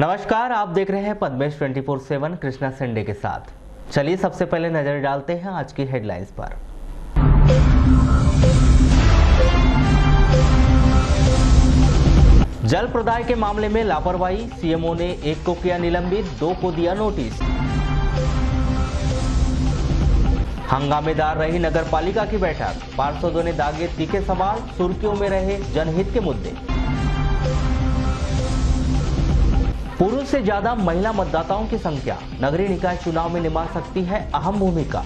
नमस्कार, आप देख रहे हैं पद्मेश 24/7 कृष्णा संडे के साथ। चलिए सबसे पहले नजर डालते हैं आज की हेडलाइंस पर। जल प्रदाय के मामले में लापरवाही, सीएमओ ने एक को किया निलंबित, 2 को दिया नोटिस। हंगामेदार रही नगर पालिका की बैठक, पार्षदों ने दागे तीखे सवाल, सुर्खियों में रहे जनहित के मुद्दे। पुरुष से ज्यादा महिला मतदाताओं की संख्या, नगरीय निकाय चुनाव में निभा सकती है अहम भूमिका।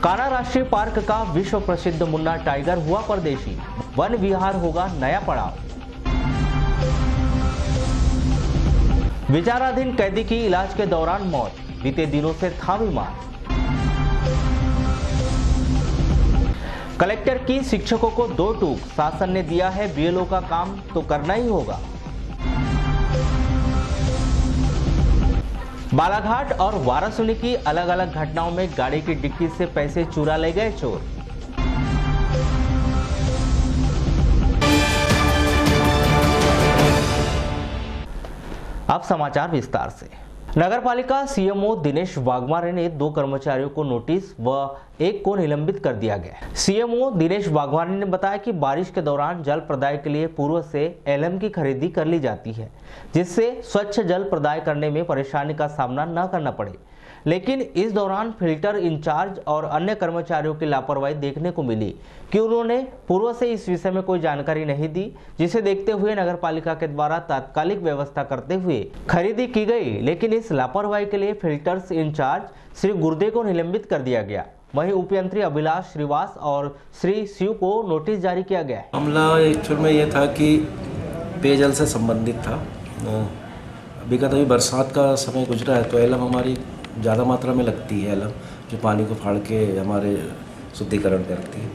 कान्हा राष्ट्रीय पार्क का विश्व प्रसिद्ध मुन्ना टाइगर हुआ परदेशी, वन विहार होगा नया पड़ाव। विचाराधीन कैदी की इलाज के दौरान मौत, बीते दिनों से था बीमार। कलेक्टर की शिक्षकों को 2 टूक, शासन ने दिया है बीएलओ का काम तो करना ही होगा। बालाघाट और वाराणसी की अलग अलग घटनाओं में गाड़ी की डिक्की से पैसे चुरा ले गए चोर। अब समाचार विस्तार से। नगरपालिका सीएमओ दिनेश वाघमारे ने 2 कर्मचारियों को नोटिस व 1 को निलंबित कर दिया गया। सीएमओ दिनेश वाघमारे ने बताया कि बारिश के दौरान जल प्रदाय के लिए पूर्व से एलएम की खरीदी कर ली जाती है, जिससे स्वच्छ जल प्रदाय करने में परेशानी का सामना न करना पड़े। लेकिन इस दौरान फिल्टर इंचार्ज और अन्य कर्मचारियों की लापरवाही देखने को मिली कि उन्होंने पूर्व से इस विषय में कोई जानकारी नहीं दी, जिसे देखते हुए नगरपालिका के द्वारा तात्कालिक व्यवस्था करते हुए खरीदी की गई। लेकिन इस लापरवाही के लिए फिल्टर्स इंचार्ज श्री गुर्दे को निलंबित कर दिया गया। वहीं उपयंत्री अभिलाष श्रीवास और श्री शिव को नोटिस जारी किया गया। मामला एक्चुअल में यह था कि पेयजल से संबंधित था। अभी का तो बरसात का समय गुजरा है, तो एलएम हमारी ज़्यादा मात्रा में लगती है। एलएम जो पानी को फाड़ के हमारे शुद्धिकरण करती है।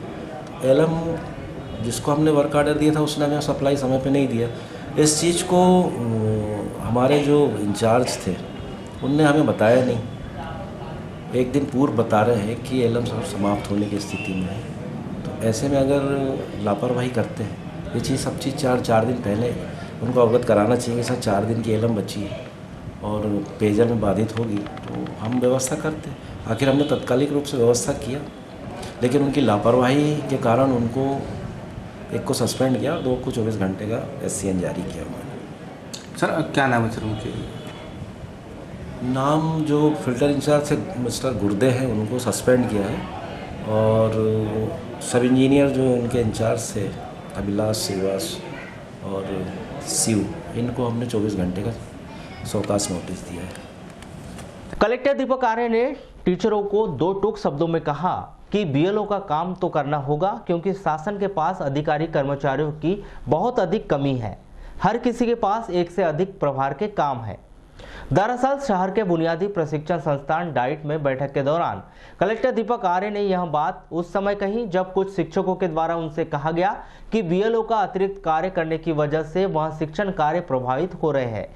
तो एलएम जिसको हमने वर्क ऑर्डर दिया था उसने हमें सप्लाई समय पे नहीं दिया। इस चीज़ को हमारे जो इंचार्ज थे उनने हमें बताया नहीं। एक दिन पूर्व बता रहे हैं कि एलएम समाप्त होने की स्थिति में है। तो ऐसे में अगर लापरवाही करते हैं, ये चीज़ सब चीज़ 4 दिन पहले उनको अवगत कराना चाहिए कि सर 4 दिन की एलएम बची है और पेयजल में बाधित होगी, तो हम व्यवस्था करते हैं। आखिर हमने तत्कालिक रूप से व्यवस्था किया, लेकिन उनकी लापरवाही के कारण उनको 1 को सस्पेंड किया, 2 को 24 घंटे का SCN जारी किया उन्होंने। सर क्या नाम है सर उनके? नाम जो फिल्टर इंचार्ज से मिस्टर गुर्दे हैं उनको सस्पेंड किया है, और सब इंजीनियर जो उनके इंचार्ज थे अभिलाष श्रीवास और शिव, इनको हमने 24 घंटे का शोकास नोटिस दिया है। कलेक्टर दीपक आर्य ने टीचरों को 2 टूक शब्दों में कहा कि बीएलओ का काम तो करना होगा, क्योंकि शासन के पास अधिकारी कर्मचारियों की बहुत अधिक कमी है। हर किसी के पास 1 से अधिक प्रभार के काम है। दरअसल शहर के बुनियादी प्रशिक्षण संस्थान डाइट में बैठक के दौरान कलेक्टर दीपक आर्य ने यह बात उस समय कही जब कुछ शिक्षकों के द्वारा उनसे कहा गया कि बीएलओ का अतिरिक्त कार्य करने की वजह से वह शिक्षण कार्य प्रभावित हो रहे हैं।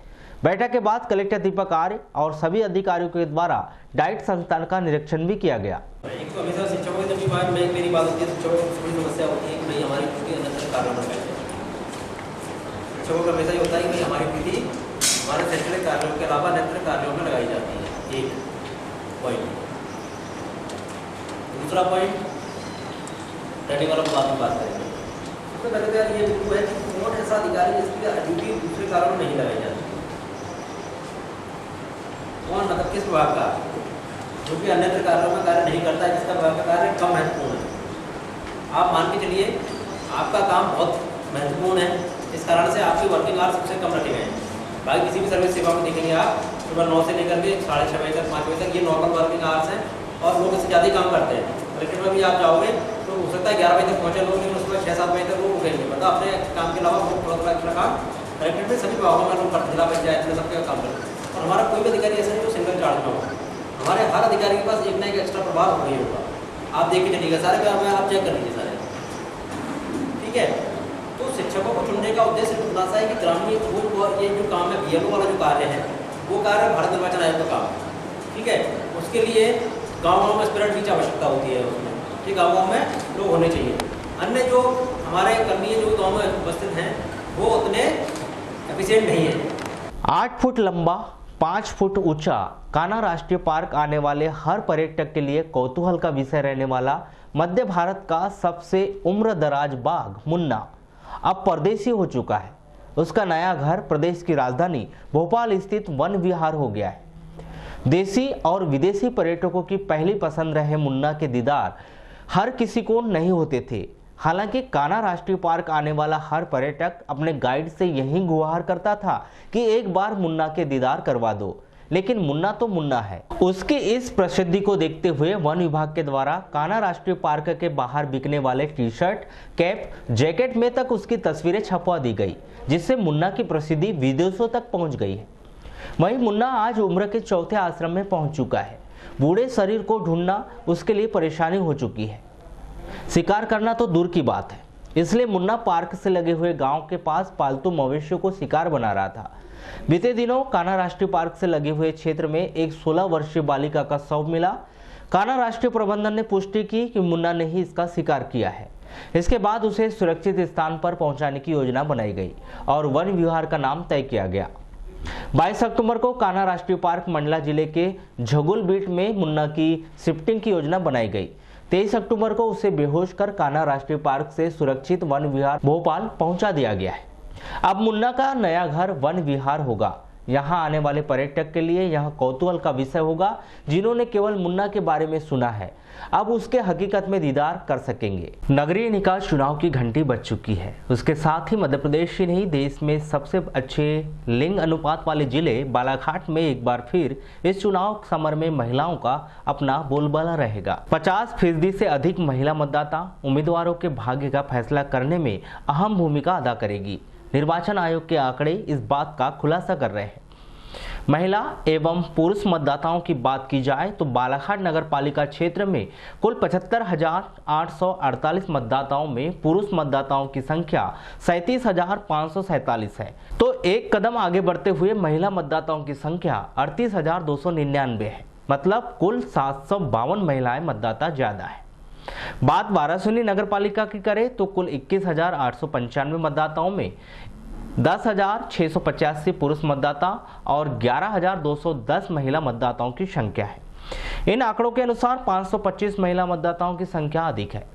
बैठक के बाद कलेक्टर दीपक आर्य और सभी अधिकारियों के द्वारा डाइट संस्थान का निरीक्षण भी किया गया। एक तो हमेशा शिक्षकों की जब बात मेरी बात होती है, शिक्षकों की बड़ी समस्या होती है कि भाई हमारी ड्यूटी अंदर कार्य में बैठे। शिक्षकों का हमेशा ये होता है कि भाई हमारी ड्यूटी हमारे शैक्षणिक कार्यों के अलावा नेत्र कार्यों में लगाई जाती है। एक पॉइंट। दूसरा पॉइंट रेडी वाला बात में बात करेंगे। सबसे पहले तो ये बिल्कुल है कि कौन ऐसा अधिकारी जिसकी ड्यूटी दूसरे कार्यों में नहीं लगाई जाती? कौन, मतलब किस विभाग का जो कि अन्य कार्यों में कार्य नहीं करता है, जिसका विभाग का कार्य कम महत्वपूर्ण है? आप मान के चलिए आपका काम बहुत महत्वपूर्ण है, इस कारण से आपकी वर्किंग आवर्स सबसे कम रखे गए हैं। बाकी किसी भी सर्विस सेवा में देखेंगे आप, सुबह 9 से लेकर के 6:30 बजे तक 5 बजे तक ये नॉर्मल वर्किंग आवर्स हैं, और लोग इससे ज़्यादा ही काम करते हैं। कलेक्टर में भी आप जाओगे तो हो सकता है 11 बजे तक पहुँचे लोग, लेकिन उसके बाद 6-7 बजे तक लोग उठेंगे, मतलब अपने काम के अलावा थोड़ा एक्स्ट्रा काम कलेक्टर में सभी विभागों में लोग करते, जिला पंचायत में सबके काम करते हैं। और हमारा कोई भी अधिकारी ऐसा नहीं जो सिंगल चार्ज में हो। हमारे हर अधिकारी के पास एक ना एक एक्स्ट्रा प्रभाव हो ही होगा। आप देख के चलिएगा, सारे काम में आप चेक कर लीजिए सारे, ठीक है। तो शिक्षकों को चुनने का उद्देश्य इतना सा है कि ग्रामीण स्कूल और ये जो काम है बीएलओ वाला जो कार्य है, वो कार्य भारत निर्वाचन आयोग का काम है, ठीक है। उसके लिए गाँव में स्पिरिट की आवश्यकता होती है उसमें, कि गाँव में लोग होने चाहिए। अन्य जो हमारे कर्मी जो गाँव में उपस्थित हैं वो उतने एफिशिएंट नहीं है। 8 फुट लंबा 5 फुट ऊंचा कान्हा राष्ट्रीय पार्क आने वाले हर पर्यटक के लिए कौतूहल का विषय रहने वाला मध्य भारत का सबसे उम्रदराज बाघ मुन्ना अब परदेसी हो चुका है। उसका नया घर प्रदेश की राजधानी भोपाल स्थित वन विहार हो गया है। देसी और विदेशी पर्यटकों की पहली पसंद रहे मुन्ना के दीदार हर किसी को नहीं होते थे। हालांकि कान्हा राष्ट्रीय पार्क आने वाला हर पर्यटक अपने गाइड से यही गुहार करता था कि एक बार मुन्ना के दीदार करवा दो, लेकिन मुन्ना तो मुन्ना है। उसकी इस प्रसिद्धि को देखते हुए वन विभाग के द्वारा कान्हा राष्ट्रीय पार्क के बाहर बिकने वाले टी शर्ट, कैप, जैकेट में तक उसकी तस्वीरें छपवा दी गई, जिससे मुन्ना की प्रसिद्धि विदेशों तक पहुंच गई है। वहीं मुन्ना आज उम्र के चौथे आश्रम में पहुंच चुका है। बूढ़े शरीर को ढूंढना उसके लिए परेशानी हो चुकी है। शिकार करना तो दूर की बात है, इसलिए मुन्ना पार्क से लगे हुए गांव के पास पालतू मवेशियों को शिकार बना रहा था। बीते दिनों कान्हा राष्ट्रीय पार्क से लगे हुए क्षेत्र में एक 16 वर्षीय बालिका का शव मिला। कान्हा राष्ट्रीय प्रबंधन ने पुष्टि की कि मुन्ना ने ही इसका शिकार किया है। इसके बाद उसे सुरक्षित स्थान पर पहुंचाने की योजना बनाई गई और वन विहार का नाम तय किया गया। 22 अक्टूबर को कान्हा राष्ट्रीय पार्क मंडला जिले के झगुल बीट में मुन्ना की शिफ्टिंग की योजना बनाई गई। 23 अक्टूबर को उसे बेहोश कर कान्हा राष्ट्रीय पार्क से सुरक्षित वन विहार भोपाल पहुंचा दिया गया है। अब मुन्ना का नया घर वन विहार होगा। यहाँ आने वाले पर्यटक के लिए यह कौतूहल का विषय होगा। जिन्होंने केवल मुन्ना के बारे में सुना है, अब उसके हकीकत में दीदार कर सकेंगे। नगरीय निकाय चुनाव की घंटी बज चुकी है। उसके साथ ही मध्य प्रदेश ही नहीं, देश में सबसे अच्छे लिंग अनुपात वाले जिले बालाघाट में एक बार फिर इस चुनाव समर में महिलाओं का अपना बोलबाला रहेगा। 50% से अधिक महिला मतदाता उम्मीदवारों के भाग्य का फैसला करने में अहम भूमिका अदा करेगी। निर्वाचन आयोग के आंकड़े इस बात का खुलासा कर रहे हैं। महिला एवं पुरुष मतदाताओं की बात की जाए तो बालाघाट नगर पालिका क्षेत्र में कुल 75,848 मतदाताओं में पुरुष मतदाताओं की संख्या 37,547 है, तो एक कदम आगे बढ़ते हुए महिला मतदाताओं की संख्या 38,299 है। मतलब कुल 752 महिलाएं मतदाता ज्यादा है। बात वाराणसी नगर पालिका की करें तो कुल 21,895 मतदाताओं में 10,685 पुरुष मतदाता और 11,210 महिला मतदाताओं की संख्या है। इन आंकड़ों के अनुसार 525 महिला मतदाताओं की संख्या अधिक है।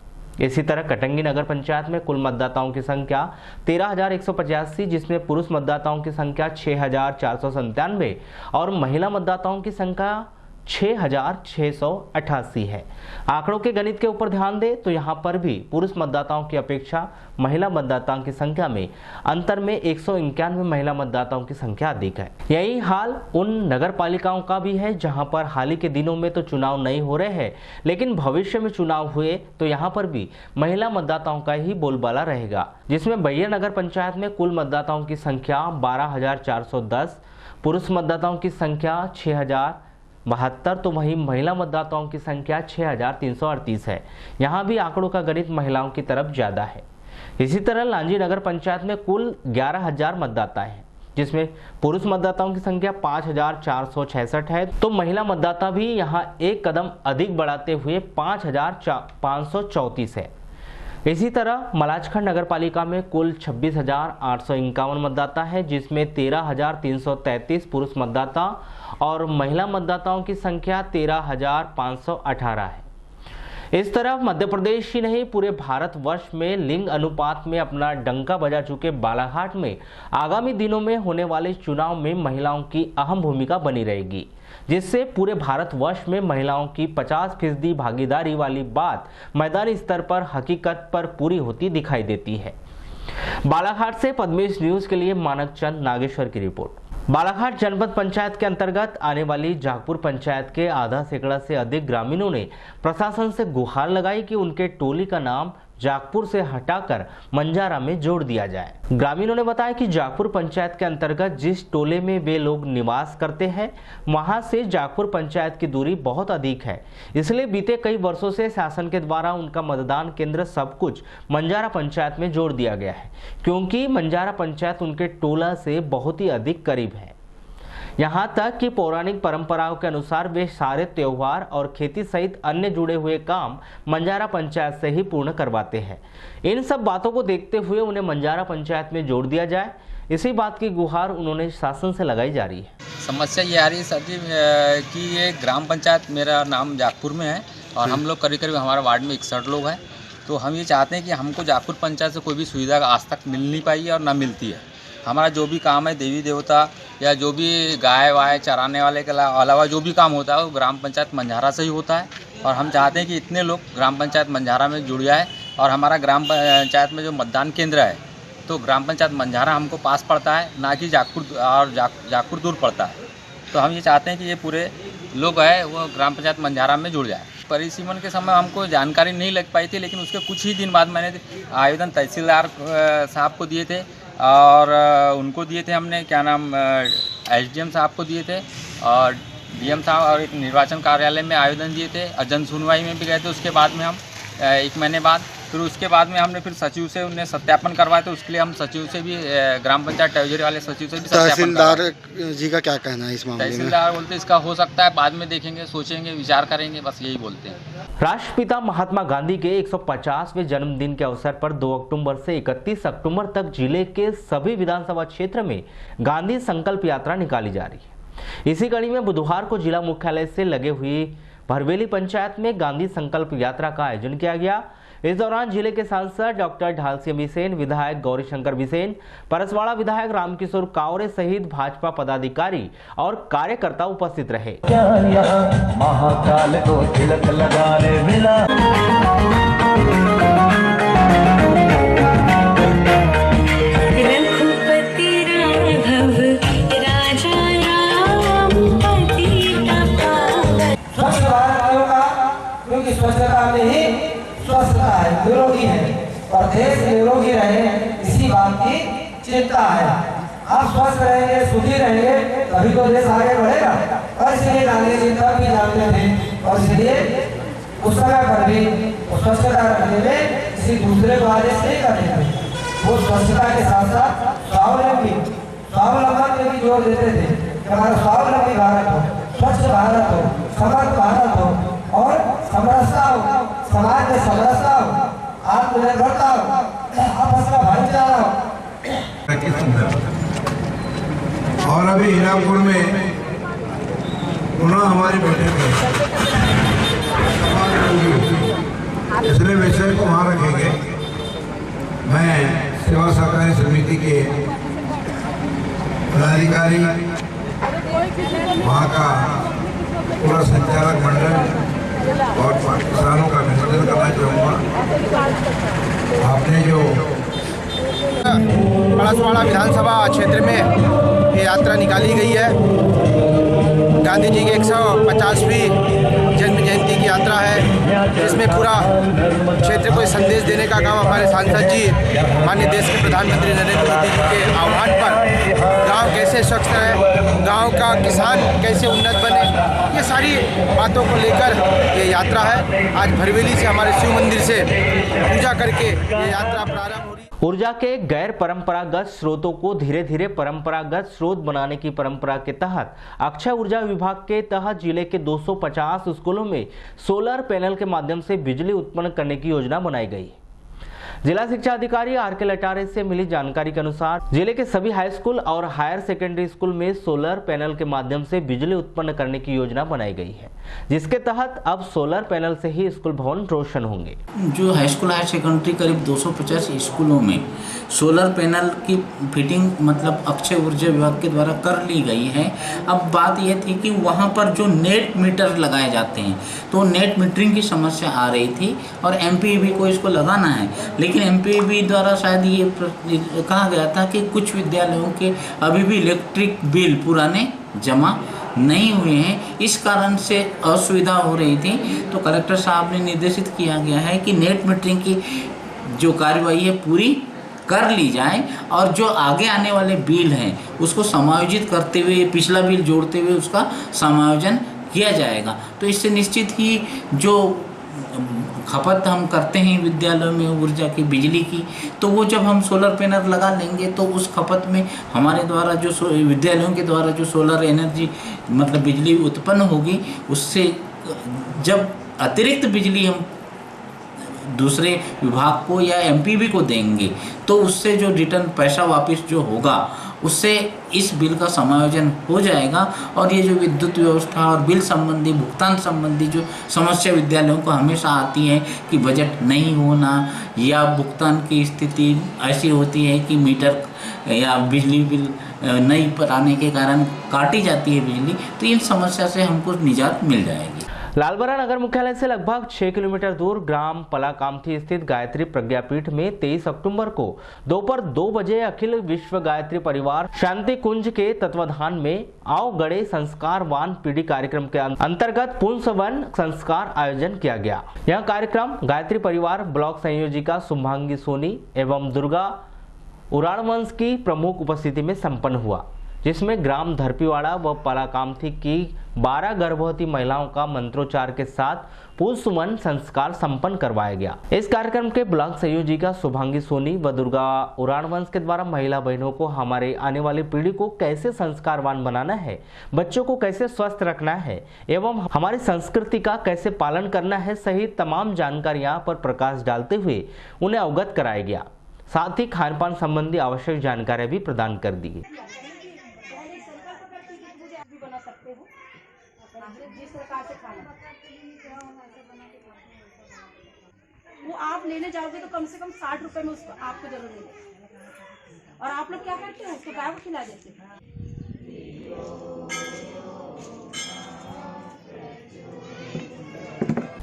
इसी तरह कटंगी नगर पंचायत में कुल मतदाताओं की संख्या 13,185, जिसमें पुरुष मतदाताओं की संख्या 6,497 और महिला मतदाताओं की संख्या 6,688 है। आंकड़ों के गणित के ऊपर ध्यान दें तो यहाँ पर भी पुरुष मतदाताओं की अपेक्षा महिला मतदाताओं की संख्या में अंतर में 191 महिला मतदाताओं की संख्या अधिक है। यही हाल उन नगर पालिकाओं का भी है जहाँ पर हाल ही के दिनों में तो चुनाव नहीं हो रहे हैं, लेकिन भविष्य में चुनाव हुए तो यहाँ पर भी महिला मतदाताओं का ही बोलबाला रहेगा। जिसमें बैया नगर पंचायत में कुल मतदाताओं की संख्या 12,410, पुरुष मतदाताओं की संख्या 6,072, तो वहीं महिला मतदाताओं की संख्या 6,338 है। यहाँ भी आंकड़ों का गणित महिलाओं की तरफ ज्यादा है। इसी तरह लांजी नगर पंचायत में कुल 11,000 मतदाता हैं, जिसमें पुरुष मतदाताओं की संख्या 5,466 है, तो महिला मतदाता भी यहाँ एक कदम अधिक बढ़ाते हुए 5,534 है। इसी तरह मलाजखंड नगर पालिका में कुल 26,851 मतदाता है, जिसमें 13,333 पुरुष मतदाता और महिला मतदाताओं की संख्या 13,518 है। इस तरह मध्य प्रदेश ही नहीं, पूरे भारत वर्ष में लिंग अनुपात में अपना डंका बजा चुके बालाघाट में आगामी दिनों में होने वाले चुनाव में महिलाओं की अहम भूमिका बनी रहेगी, जिससे पूरे भारत वर्ष में महिलाओं की 50% भागीदारी वाली बात मैदानी स्तर पर हकीकत पर पूरी होती दिखाई देती है। बालाघाट से पद्मेश न्यूज के लिए मानक चंद नागेश्वर की रिपोर्ट। बालाघाट जनपद पंचायत के अंतर्गत आने वाली जागपुर पंचायत के आधा सैकड़ा से अधिक ग्रामीणों ने प्रशासन से गुहार लगाई कि उनके टोली का नाम जागपुर से हटाकर मंजारा में जोड़ दिया जाए। ग्रामीणों ने बताया कि जागपुर पंचायत के अंतर्गत जिस टोले में वे लोग निवास करते हैं, वहां से जागपुर पंचायत की दूरी बहुत अधिक है, इसलिए बीते कई वर्षों से शासन के द्वारा उनका मतदान केंद्र सब कुछ मंजारा पंचायत में जोड़ दिया गया है, क्योंकि मंजारा पंचायत उनके टोला से बहुत ही अधिक करीब है। यहाँ तक कि पौराणिक परंपराओं के अनुसार वे सारे त्योहार और खेती सहित अन्य जुड़े हुए काम मंजारा पंचायत से ही पूर्ण करवाते हैं। इन सब बातों को देखते हुए उन्हें मंजारा पंचायत में जोड़ दिया जाए, इसी बात की गुहार उन्होंने शासन से लगाई जा रही है। समस्या ये आ रही है सर जी कि ये ग्राम पंचायत, मेरा नाम जागपुर में है और हम लोग करीब करीब हमारे वार्ड में 61 लोग हैं। तो हम ये चाहते हैं कि हमको जागपुर पंचायत से कोई भी सुविधा आज तक मिल नहीं पाई है और ना मिलती है। हमारा जो भी काम है देवी देवता या जो भी गाय वाय चराने वाले के अलावा जो भी काम होता है वो ग्राम पंचायत मंझारा से ही होता है। और हम चाहते हैं कि इतने लोग ग्राम पंचायत मंझारा में जुड़ जाए। और हमारा ग्राम पंचायत में जो मतदान केंद्र है तो ग्राम पंचायत मंझारा हमको पास पड़ता है, ना कि जागपुर, और जागपुर दूर पड़ता है। तो हम ये चाहते हैं कि ये पूरे लोग है वो ग्राम पंचायत मंझारा में जुड़ जाए। परिसीमन के समय हमको जानकारी नहीं लग पाई थी, लेकिन उसके कुछ ही दिन बाद मैंने आवेदन तहसीलदार साहब को दिए थे और उनको दिए थे हमने, क्या नाम, एसडीएम साहब को दिए थे और डीएम साहब, और एक निर्वाचन कार्यालय में आवेदन दिए थे और जन सुनवाई में भी गए थे। उसके बाद में हम 1 महीने बाद फिर उसके बाद में हमने फिर सचिव से उन्हें सत्यापन करवाया। तो उसके लिए हम सचिव से भी, ग्राम पंचायत ट्रेजरी वाले सचिव से भी तहसीलदार जी का क्या कहना है इस मामले में? तहसीलदार बोलते इसका हो सकता है, बाद में देखेंगे, सोचेंगे, विचार करेंगे, बस यही बोलते हैं। राष्ट्रपिता महात्मा गांधी के 150वें जन्मदिन के अवसर पर 2 अक्टूबर से 31 अक्टूबर तक जिले के सभी विधानसभा क्षेत्र में गांधी संकल्प यात्रा निकाली जा रही है। इसी कड़ी में बुधवार को जिला मुख्यालय से लगे हुई भरवेली पंचायत में गांधी संकल्प यात्रा का आयोजन किया गया। इस दौरान जिले के सांसद डॉक्टर ढालसिंह बिसेन, विधायक गौरीशंकर बिसेन, परसवाड़ा विधायक रामकिशोर कावरे सहित भाजपा पदाधिकारी और कार्यकर्ता उपस्थित रहे। महाकाल को तिलक लगाने मिला। क्योंकि स्वच्छता में ही स्वस्थता है, निरोगी है और देश निरोगी रहे, इसी बात की चिंता है। आप स्वस्थ रहेंगे, सुखी रहेंगे, तभी तो देश आगे बढ़ेगा। और इसलिए गांधी जी तब भी जानते थे और इसलिए उस समय पर भी स्वच्छता रखने में किसी दूसरे को आदेश नहीं करते थे। वो स्वच्छता के साथ साथ स्वावलंबन में भी जोर देते थे कि हमारा स्वावलंबी भारत हो, स्वच्छ भारत हो, समर्थ भारत हो और समरसता हो, समाज में समरसता हो, आत्मनिर्भरता हो, आपस का भाईचारा हो। और अभी हीरापुर में पुनः हमारी बैठक है, इसलिए विषय को वहाँ रखेंगे। मैं सेवा सहकारी समिति के पदाधिकारी, वहाँ का पूरा संचालक मंडल और किसानों का अभिनंदन करना चाहूँगा। आपने जो परसवाड़ा विधानसभा क्षेत्र में ये यात्रा निकाली गई है, गांधी जी की 150वीं जन्म जयंती की यात्रा है, जिसमें पूरा क्षेत्र को संदेश देने का काम हमारे सांसद जी, माननीय देश के प्रधानमंत्री नरेंद्र मोदी जी के आह्वान पर गांव कैसे स्वच्छ रहे, गांव का किसान कैसे उन्नत बने, ये सारी बातों को लेकर ये यात्रा है। आज भरवेली से हमारे शिव मंदिर से पूजा करके ये यात्रा प्रारंभ हो रही है। ऊर्जा के गैर परंपरागत स्रोतों को धीरे धीरे परंपरागत स्रोत बनाने की परंपरा के तहत अक्षय ऊर्जा विभाग के तहत जिले के 250 स्कूलों में सोलर पैनल के माध्यम से बिजली उत्पन्न करने की योजना बनाई गई। जिला शिक्षा अधिकारी आर.के. लटारे से मिली जानकारी के अनुसार जिले के सभी हाई स्कूल और हायर सेकेंडरी स्कूल में सोलर पैनल के माध्यम से बिजली उत्पन्न करने की योजना बनाई गई है, जिसके तहत अब सोलर पैनल से ही स्कूल भवन रोशन होंगे। जो हाई स्कूल हायर सेकेंडरी करीब 250 स्कूलों में सोलर पैनल की फिटिंग मतलब अक्षय ऊर्जा विभाग के द्वारा कर ली गई है। अब बात यह थी कि वहाँ पर जो नेट मीटर लगाए जाते हैं तो नेट मीटरिंग की समस्या आ रही थी और MPEB को इसको लगाना है, लेकिन MPEB द्वारा शायद ये कहा गया था कि कुछ विद्यालयों के अभी भी इलेक्ट्रिक बिल पुराने जमा नहीं हुए हैं, इस कारण से असुविधा हो रही थी। तो कलेक्टर साहब ने निर्देशित किया गया है कि नेट मीटरिंग की जो कार्यवाही है पूरी कर ली जाए और जो आगे आने वाले बिल हैं उसको समायोजित करते हुए, पिछला बिल जोड़ते हुए उसका समायोजन किया जाएगा। तो इससे निश्चित ही जो खपत हम करते हैं विद्यालयों में ऊर्जा की, बिजली की, तो वो जब हम सोलर पैनल लगा लेंगे तो उस खपत में हमारे द्वारा जो विद्यालयों के द्वारा जो सोलर एनर्जी मतलब बिजली उत्पन्न होगी, उससे जब अतिरिक्त बिजली हम दूसरे विभाग को या एमपीबी को देंगे तो उससे जो रिटर्न पैसा वापस जो होगा उससे इस बिल का समायोजन हो जाएगा। और ये जो विद्युत व्यवस्था और बिल संबंधी भुगतान संबंधी जो समस्या विद्यालयों को हमेशा आती है कि बजट नहीं होना या भुगतान की स्थिति ऐसी होती है कि मीटर या बिजली बिल नहीं आने के कारण काटी जाती है बिजली, तो इन समस्या से हमको निजात मिल जाएगी। लालबरा नगर मुख्यालय से लगभग 6 किलोमीटर दूर ग्राम पलाकामथी स्थित गायत्री प्रज्ञापीठ में 23 अक्टूबर को दोपहर 2 बजे अखिल विश्व गायत्री परिवार शांति कुंज के तत्वाधान में आओ गड़े संस्कारवान पीढ़ी कार्यक्रम के अंतर्गत पुंसवन संस्कार आयोजन किया गया। यह कार्यक्रम गायत्री परिवार ब्लॉक संयोजिका शुभांगी सोनी एवं दुर्गा उराणवंश की प्रमुख उपस्थिति में संपन्न हुआ, जिसमें ग्राम धरपीवाड़ा व पलाकामथी की 12 गर्भवती महिलाओं का मंत्रोच्चार के साथ पुंसवन संस्कार संपन्न करवाया गया। इस कार्यक्रम के ब्लॉक संयोजिका शुभांगी सोनी व दुर्गा उराणवंश के द्वारा महिला बहनों को हमारे आने वाली पीढ़ी को कैसे संस्कारवान बनाना है, बच्चों को कैसे स्वस्थ रखना है एवं हमारी संस्कृति का कैसे पालन करना है सहित तमाम जानकारियां पर प्रकाश डालते हुए उन्हें अवगत कराया गया। साथ ही खान पान संबंधी आवश्यक जानकारियां भी प्रदान कर दी। जिस प्रकार से खाना वो आप लेने जाओगे तो कम से कम 60 रुपए में उसको आपको जरूर मिलेगा। और आप लोग क्या करते हैं, उसको गाय को खिला देते हैं।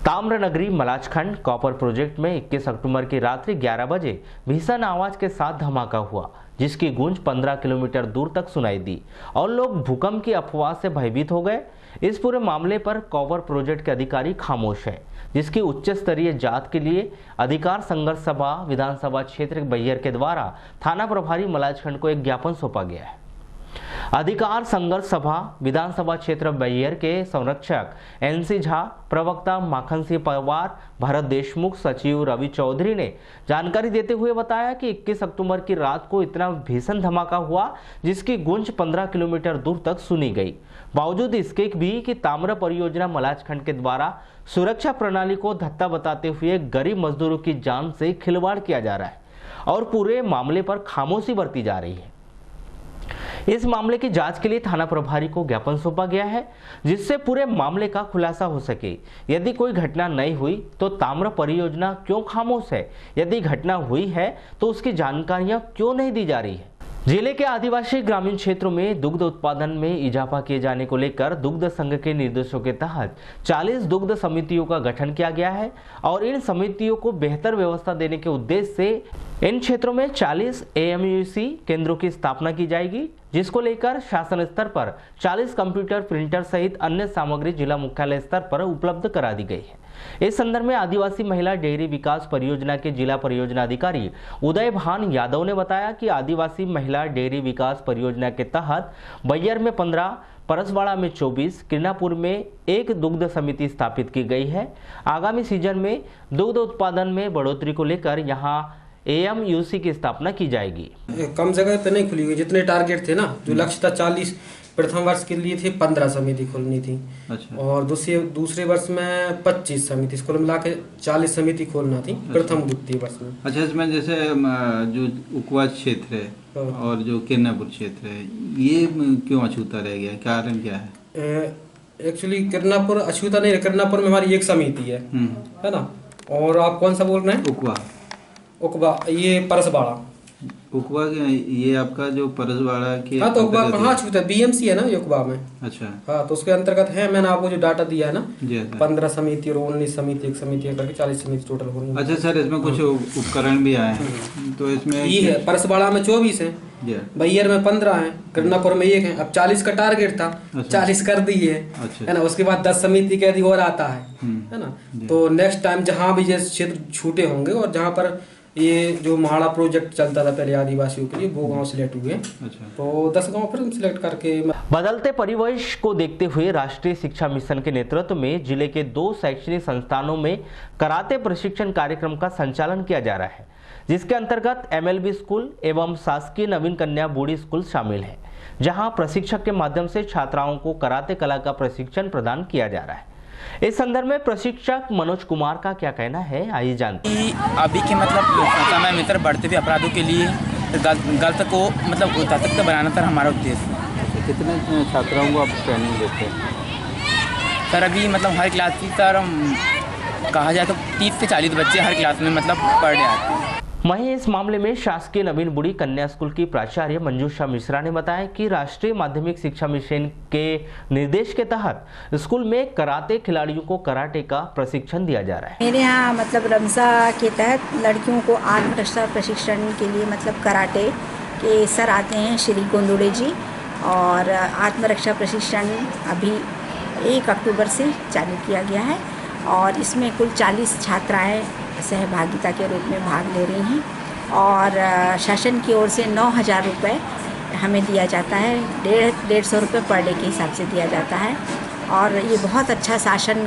ताम्रनगरी मलाजखंड कॉपर प्रोजेक्ट में 21 अक्टूबर की रात्रि 11 बजे भीषण आवाज के साथ धमाका हुआ, जिसकी गूंज 15 किलोमीटर दूर तक सुनाई दी और लोग भूकंप की अफवाह से भयभीत हो गए। इस पूरे मामले पर कॉपर प्रोजेक्ट के अधिकारी खामोश है, जिसकी उच्च स्तरीय जांच के लिए अधिकार संघर्ष सभा विधानसभा क्षेत्र बैयर के द्वारा थाना प्रभारी मलाजखंड को एक ज्ञापन सौंपा गया है। अधिकार संघर्ष सभा विधानसभा क्षेत्र बैयर के संरक्षक एनसी झा, प्रवक्ता माखन सिंह पवार, भरत देशमुख, सचिव रवि चौधरी ने जानकारी देते हुए बताया कि 21 अक्टूबर की रात को इतना भीषण धमाका हुआ जिसकी गूंज 15 किलोमीटर दूर तक सुनी गई। बावजूद इसके भी कि ताम्र परियोजना मलाजखंड के द्वारा सुरक्षा प्रणाली को धत्ता बताते हुए गरीब मजदूरों की जान से खिलवाड़ किया जा रहा है और पूरे मामले पर खामोशी बरती जा रही है। इस मामले की जांच के लिए थाना प्रभारी को ज्ञापन सौंपा गया है, जिससे पूरे मामले का खुलासा हो सके। यदि कोई घटना नहीं हुई तो ताम्र परियोजना क्यों खामोश है, यदि घटना हुई है तो उसकी जानकारियां क्यों नहीं दी जा रही है। जिले के आदिवासी ग्रामीण क्षेत्रों में दुग्ध उत्पादन में इजाफा किए जाने को लेकर दुग्ध संघ के निर्देशों के तहत 40 दुग्ध समितियों का गठन किया गया है और इन समितियों को बेहतर व्यवस्था देने के उद्देश्य से इन क्षेत्रों में 40 AMUC केंद्रों की स्थापना की जाएगी, जिसको लेकर शासन स्तर पर 40 कंप्यूटर, प्रिंटर सहित अन्य सामग्री जिला मुख्यालय स्तर पर उपलब्ध करा दी गई है। इस संदर्भ में आदिवासी महिला डेयरी विकास परियोजना के जिला परियोजना अधिकारी उदय भान यादव ने बताया कि आदिवासी महिला डेयरी विकास परियोजना के तहत बैयर में 15, परसवाड़ा में 24, किरनापुर में 1 दुग्ध समिति स्थापित की गई है। आगामी सीजन में दुग्ध उत्पादन में बढ़ोतरी को लेकर यहां AMUC की स्थापना की जाएगी। कम जगह पे नहीं खुली हुई, जितने टारगेट थे ना, जो लक्ष्य था 40 प्रथम वर्ष के लिए थे, 15 समिति खोलनी थी। अच्छा। और दूसरे वर्ष में 25 समिति, कुल मिला के 40 समिति खोलना थी। अच्छा। प्रथम द्वितीय वर्ष में। अच्छा, इसमें जैसे जो उकवा क्षेत्र है और जो किरनापुर क्षेत्र है, ये क्यों अछूता रह गया, कारण क्या है? एक्चुअली किरनापुर अछूता नहीं है, किरनापुर में हमारी एक समिति है ना। और आप कौन सा बोल रहे हैं? उकवा, ये परसवाड़ा। उकवा ये आपका जो परसवाड़ा की। हाँ, तो उकवा कहाँ छूता है? BMC है ना उकवा में। अच्छा। हाँ, तो उसके अंतर्गत है। मैंने आपको जो डाटा दिया है ना, 15 समिति और 19 समिति, एक समिति करके 40 समिति टोटल होंगी। अच्छा सर, इसमें कुछ उपकरण भी आए हैं, तो इसमें ये है परसवाड़ा में 24 है, बैयर में 15 है, किरनापुर में 1 है। अब 40 का टारगेट था, 40 कर दिए है ना। उसके बाद 10 समिति के यदि और आता है ना, तो नेक्स्ट टाइम जहाँ भी जैसे क्षेत्र छूटे होंगे और जहाँ पर ये जो महाड़ा प्रोजेक्ट चलता था पहले आदिवासियों के लिए, वो गांव सिलेक्ट हुए। अच्छा। तो 10 गांव फिर हम सिलेक्ट करके। बदलते परिवेश को देखते हुए राष्ट्रीय शिक्षा मिशन के नेतृत्व में जिले के 2 शैक्षणिक संस्थानों में कराटे प्रशिक्षण कार्यक्रम का संचालन किया जा रहा है, जिसके अंतर्गत MLB स्कूल एवं शासकीय नवीन कन्या बोर्डी स्कूल शामिल है, जहां प्रशिक्षक के माध्यम से छात्राओं को कराटे कला का प्रशिक्षण प्रदान किया जा रहा है। इस संदर्भ में प्रशिक्षक मनोज कुमार का क्या कहना है, आइए जानते हैं। अभी के मतलब समय में बढ़ते हुए अपराधों के लिए गलत को मतलब सशक्त बनाना सर हमारा उद्देश्य। कितने छात्राओं को आप ट्रेनिंग देते हैं सर? अभी मतलब हर क्लास की सर कहा जाए तो 30 से 40 बच्चे हर क्लास में मतलब पढ़ रहे आते हैं। वहीं इस मामले में शासकीय नवीन बुड़ी कन्या स्कूल की प्राचार्य मंजूषा मिश्रा ने बताया कि राष्ट्रीय माध्यमिक शिक्षा मिशन के निर्देश के तहत स्कूल में कराटे खिलाड़ियों को कराटे का प्रशिक्षण दिया जा रहा है। मेरे यहाँ मतलब रमसा के तहत लड़कियों को आत्मरक्षा प्रशिक्षण के लिए मतलब कराटे के सर आते हैं श्री गोंदोड़े जी, और आत्मरक्षा प्रशिक्षण अभी 1 अक्टूबर से चालू किया गया है और इसमें कुल 40 छात्राएँ सहभागिता के रूप में भाग ले रही हैं और शासन की ओर से 9,000 रुपये हमें दिया जाता है। 150 रुपये पर डे के हिसाब से दिया जाता है और ये बहुत अच्छा शासन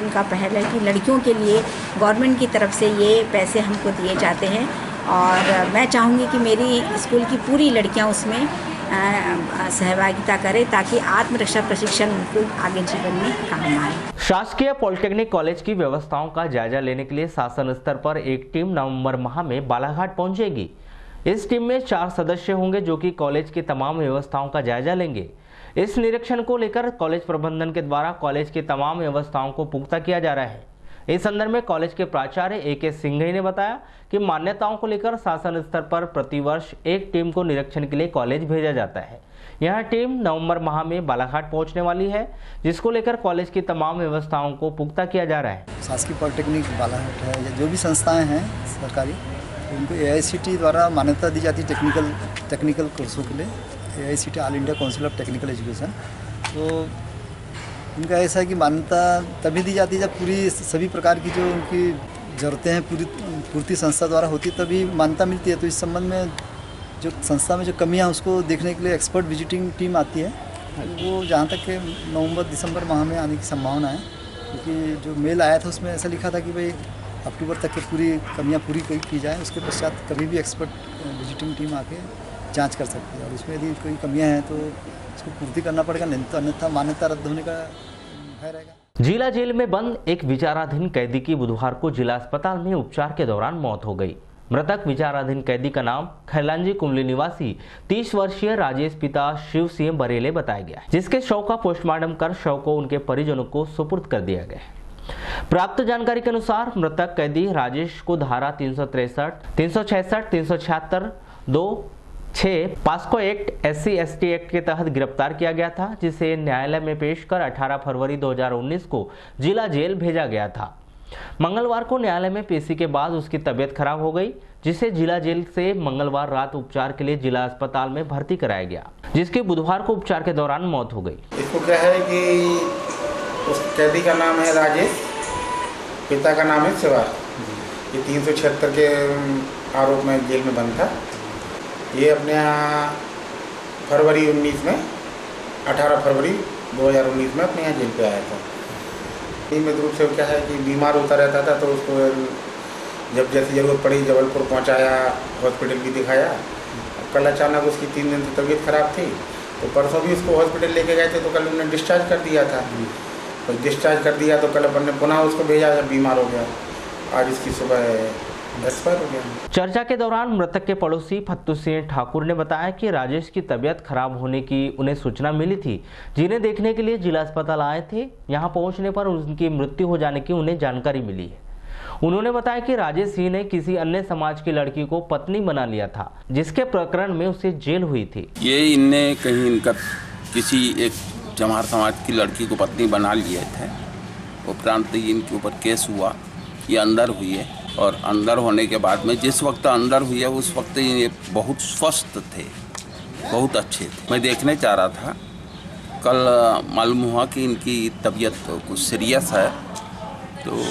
का पहल है कि लड़कियों के लिए गवर्नमेंट की तरफ से ये पैसे हमको दिए जाते हैं और मैं चाहूँगी कि मेरी स्कूल की पूरी लड़कियाँ उसमें सहभागिता करें ताकि आत्मरक्षा प्रशिक्षण उनको आगे जीवन में काम आए। शासकीय पॉलिटेक्निक कॉलेज की व्यवस्थाओं का जायजा लेने के लिए शासन स्तर पर एक टीम नवंबर माह में बालाघाट पहुंचेगी। इस टीम में 4 सदस्य होंगे जो कि कॉलेज की तमाम व्यवस्थाओं का जायजा लेंगे। इस निरीक्षण को लेकर कॉलेज प्रबंधन के द्वारा कॉलेज की तमाम व्यवस्थाओं को पुख्ता किया जा रहा है। इस संदर्भ में कॉलेज के प्राचार्य AK सिंघई ने बताया कि मान्यताओं को लेकर शासन स्तर पर प्रतिवर्ष एक टीम को निरीक्षण के लिए कॉलेज भेजा जाता है। यह टीम नवंबर माह में बालाघाट पहुंचने वाली है, जिसको लेकर कॉलेज की तमाम व्यवस्थाओं को पुख्ता किया जा रहा है। शासकीय पॉलिटेक्निक बालाघाट है या जो भी संस्थाएं हैं सरकारी, उनको AICTE द्वारा मान्यता दी जाती है टेक्निकल कोर्सों के लिए। AICTE all India council of technical education. तो उनका ऐसा है कि मान्यता तभी दी जाती है जब पूरी सभी प्रकार की जो उनकी ज़रूरतें हैं पूर्ति संस्था द्वारा होती है, तभी मान्यता मिलती है। तो इस संबंध में जो संस्था में जो कमियां उसको देखने के लिए एक्सपर्ट विजिटिंग टीम आती है। वो जहाँ तक के नवंबर-दिसंबर माह में आने की संभावना है, क्योंकि जो मेल आया था उसमें ऐसा लिखा था कि भाई अक्टूबर तक के पूरी कमियाँ पूरी की जाए, उसके पश्चात कभी भी एक्सपर्ट विजिटिंग टीम आके जाँच कर सकती है और उसमें यदि कोई कमियाँ हैं तो उसको पूर्ति करना पड़ेगा, नहीं तो अन्यथा मान्यता रद्द होने का भय रहेगा। जिला जेल में बंद एक विचाराधीन कैदी की बुधवार को जिला अस्पताल में उपचार के दौरान मौत हो गई। मृतक विचाराधीन कैदी का नाम खैलांजी कुमली निवासी 30 वर्षीय राजेश पिता शिव सिंह बरेले बताया गया है, जिसके शव का पोस्टमार्टम कर शव को उनके परिजनों को सुपुर्द कर दिया गया है। प्राप्त जानकारी के अनुसार मृतक कैदी राजेश को धारा 363, 366, 376, 2(6) पास्को एक्ट SC/ST एक्ट के तहत गिरफ्तार किया गया था, जिसे न्यायालय में पेश कर 18 फरवरी 2019 को जिला जेल भेजा गया था। मंगलवार को न्यायालय में पेशी के बाद उसकी तबीयत खराब हो गई, जिसे जिला जेल से मंगलवार रात उपचार के लिए जिला अस्पताल में भर्ती कराया गया, जिसके बुधवार को उपचार के दौरान मौत हो गई। इसको क्या है कि उस कैदी का नाम है राजेश, पिता का नाम है शिवा। ये 376 के आरोप में जेल में बंद था। ये अपने यहाँ फरवरी 19 में 18 फरवरी 2019 में अपने यहाँ जेल पे आया था। नियमित रूप से क्या है कि बीमार होता रहता था, तो उसको जब जैसी ज़रूरत पड़ी जबलपुर पहुँचाया, हॉस्पिटल भी दिखाया। कल अचानक उसकी 3 दिन से तबीयत खराब थी, तो परसों भी उसको हॉस्पिटल लेके गए थे, तो कल उन्होंने डिस्चार्ज कर दिया था। तो डिस्चार्ज कर दिया तो कल अपन ने पुनः उसको भेजा जब बीमार हो गया। आज इसकी सुबह एक्सपायर हो गया। चर्चा के दौरान मृतक के पड़ोसी फत्तू सिंह ठाकुर ने बताया कि राजेश की तबीयत खराब होने की उन्हें सूचना मिली थी, जिन्हें देखने के लिए जिला अस्पताल आए थे। यहां पहुंचने पर उनकी मृत्यु हो जाने की उन्हें जानकारी मिली है। उन्होंने बताया कि राजेश सिंह ने किसी अन्य समाज की लड़की को पत्नी बना लिया था, जिसके प्रकरण में उसे जेल हुई थी। ये इनने कहीं इनका किसी एक चमार समाज की लड़की को पत्नी बना लिए थे। उपरांत इनके ऊपर केस हुआ, ये अंदर हुई है और अंदर होने के बाद में जिस वक्त अंदर हुई है उस वक्त ये बहुत स्वस्थ थे, बहुत अच्छे थे। मैं देखने जा रहा था, कल मालूम हुआ कि इनकी तबीयत कुछ सीरियस है, तो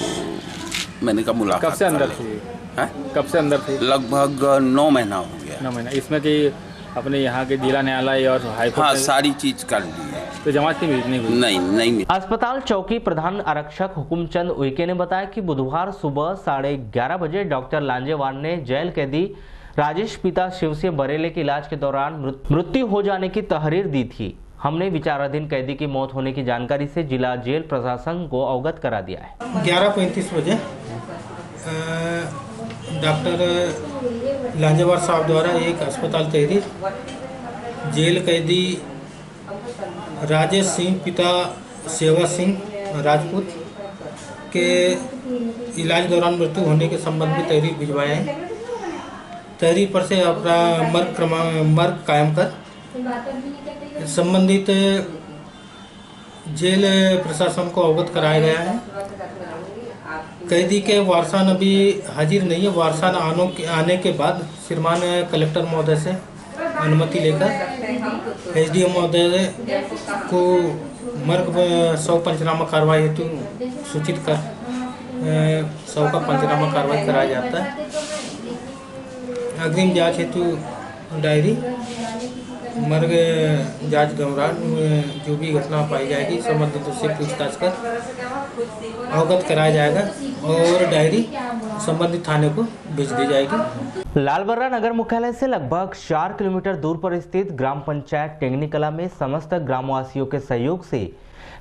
मैंने कहा मुलाकात। कब से अंदर थी? है? कब से अंदर थे? लगभग 9 महीना हो गया। 9 महीना। इसमें कि अपने यहाँ के जिला न्यायालय और हाईकोर्ट हाँ, सारी चीज कर ली है। तो जमात नहीं हुई? नहीं। अस्पताल चौकी प्रधान आरक्षक हुकुमचंद उइके ने बताया कि बुधवार सुबह 11:30 बजे डॉक्टर लांजेवार ने जेल कैदी राजेश पिता शिवसिंह बरेले के इलाज के दौरान मृत्यु हो जाने की तहरीर दी थी। हमने विचाराधीन कैदी की मौत होने की जानकारी से जिला जेल प्रशासन को अवगत करा दिया है। 11:35 बजे डॉक्टर लांजेवार साहब द्वारा एक अस्पताल तहरीर जेल कैदी राजेश सिंह पिता सेवा सिंह राजपूत के इलाज दौरान मृत्यु होने के संबंध में तहरीर भिजवाया है। तहरीर पर से अपना मर्ग कायम कर संबंधित जेल प्रशासन को अवगत कराया गया है। कैदी के वारसान अभी हाजिर नहीं है। वारसान आने के बाद श्रीमान कलेक्टर महोदय से अनुमति लेकर एसडीएम महोदय को मर्ग शव पंचनामा कार्रवाई हेतु सूचित कर शव का पंचनामा कार्रवाई कराया जाता है। अग्रिम जांच हेतु डायरी मर्ग जांच दौरान जो भी घटना पाई जाएगी संबंधित उससे पूछताछ कर अवगत कराया जाएगा और डायरी संबंधित थाने को भेज दी जाएगी। लालबर्रा नगर मुख्यालय से लगभग 4 किलोमीटर दूर पर स्थित ग्राम पंचायत टेंगनीकला में समस्त ग्रामवासियों के सहयोग से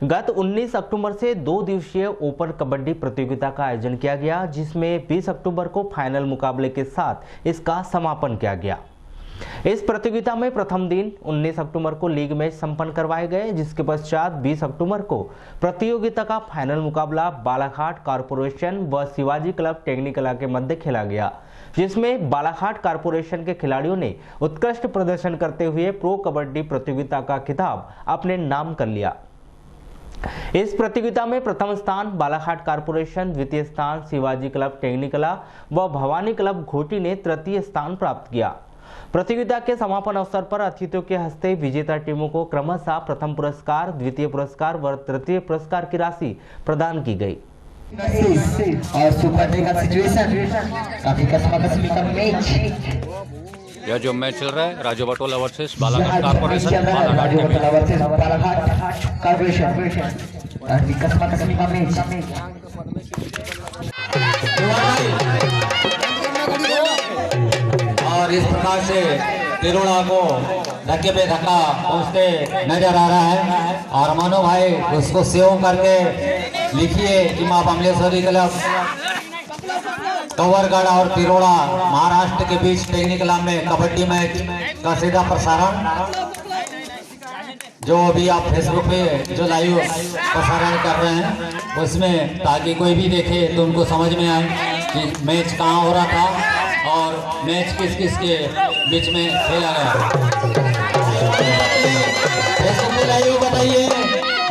गत 19 अक्टूबर से 2 दिवसीय ओपन कबड्डी प्रतियोगिता का आयोजन किया गया, जिसमें 20 अक्टूबर को फाइनल मुकाबले के साथ इसका समापन किया गया। इस प्रतियोगिता में प्रथम दिन 19 अक्टूबर को लीग मैच संपन्न करवाए गए, जिसके पश्चात 20 अक्टूबर को प्रतियोगिता का फाइनल मुकाबला बालाघाट कारपोरेशन व शिवाजी क्लब टेक्निकला के मध्य खेला गया, जिसमें बालाघाट कारपोरेशन के खिलाड़ियों ने उत्कृष्ट प्रदर्शन करते हुए प्रो कबड्डी प्रतियोगिता का खिताब अपने नाम कर लिया। इस प्रतियोगिता में प्रथम स्थान बालाघाट कारपोरेशन, द्वितीय स्थान शिवाजी क्लब टेक्निकला व भवानी क्लब घोटी ने तृतीय स्थान प्राप्त किया। प्रतियोगिता के समापन अवसर पर अतिथियों के हस्ते विजेता टीमों को क्रमशः प्रथम पुरस्कार, द्वितीय पुरस्कार व तृतीय पुरस्कार की राशि प्रदान की गई। और सुपर का सिचुएशन काफी कसम का मैच। यह जो मैच चल रहा है राजू बटोला वर्सेस बालाघाट कारपोरेशन, बालाघाट कसम का मैच। और इस प्रकार से तिरुड़ा को धक्के पे धक्का पहुंचते नजर आ रहा है। और मानो भाई उसको सेव करके लिखिए कि मां बमलेश्वरी क्लब कवरगढ़ और तिरोड़ा महाराष्ट्र के बीच टेक्निकला में कबड्डी मैच का सीधा प्रसारण जो अभी आप फेसबुक पे जो लाइव प्रसारण कर रहे हैं उसमें, ताकि कोई भी देखे तो उनको समझ में आए कि मैच कहाँ हो रहा था और मैच किस किस के बीच में खेला गया। फेसबुक पे लाइव बताइए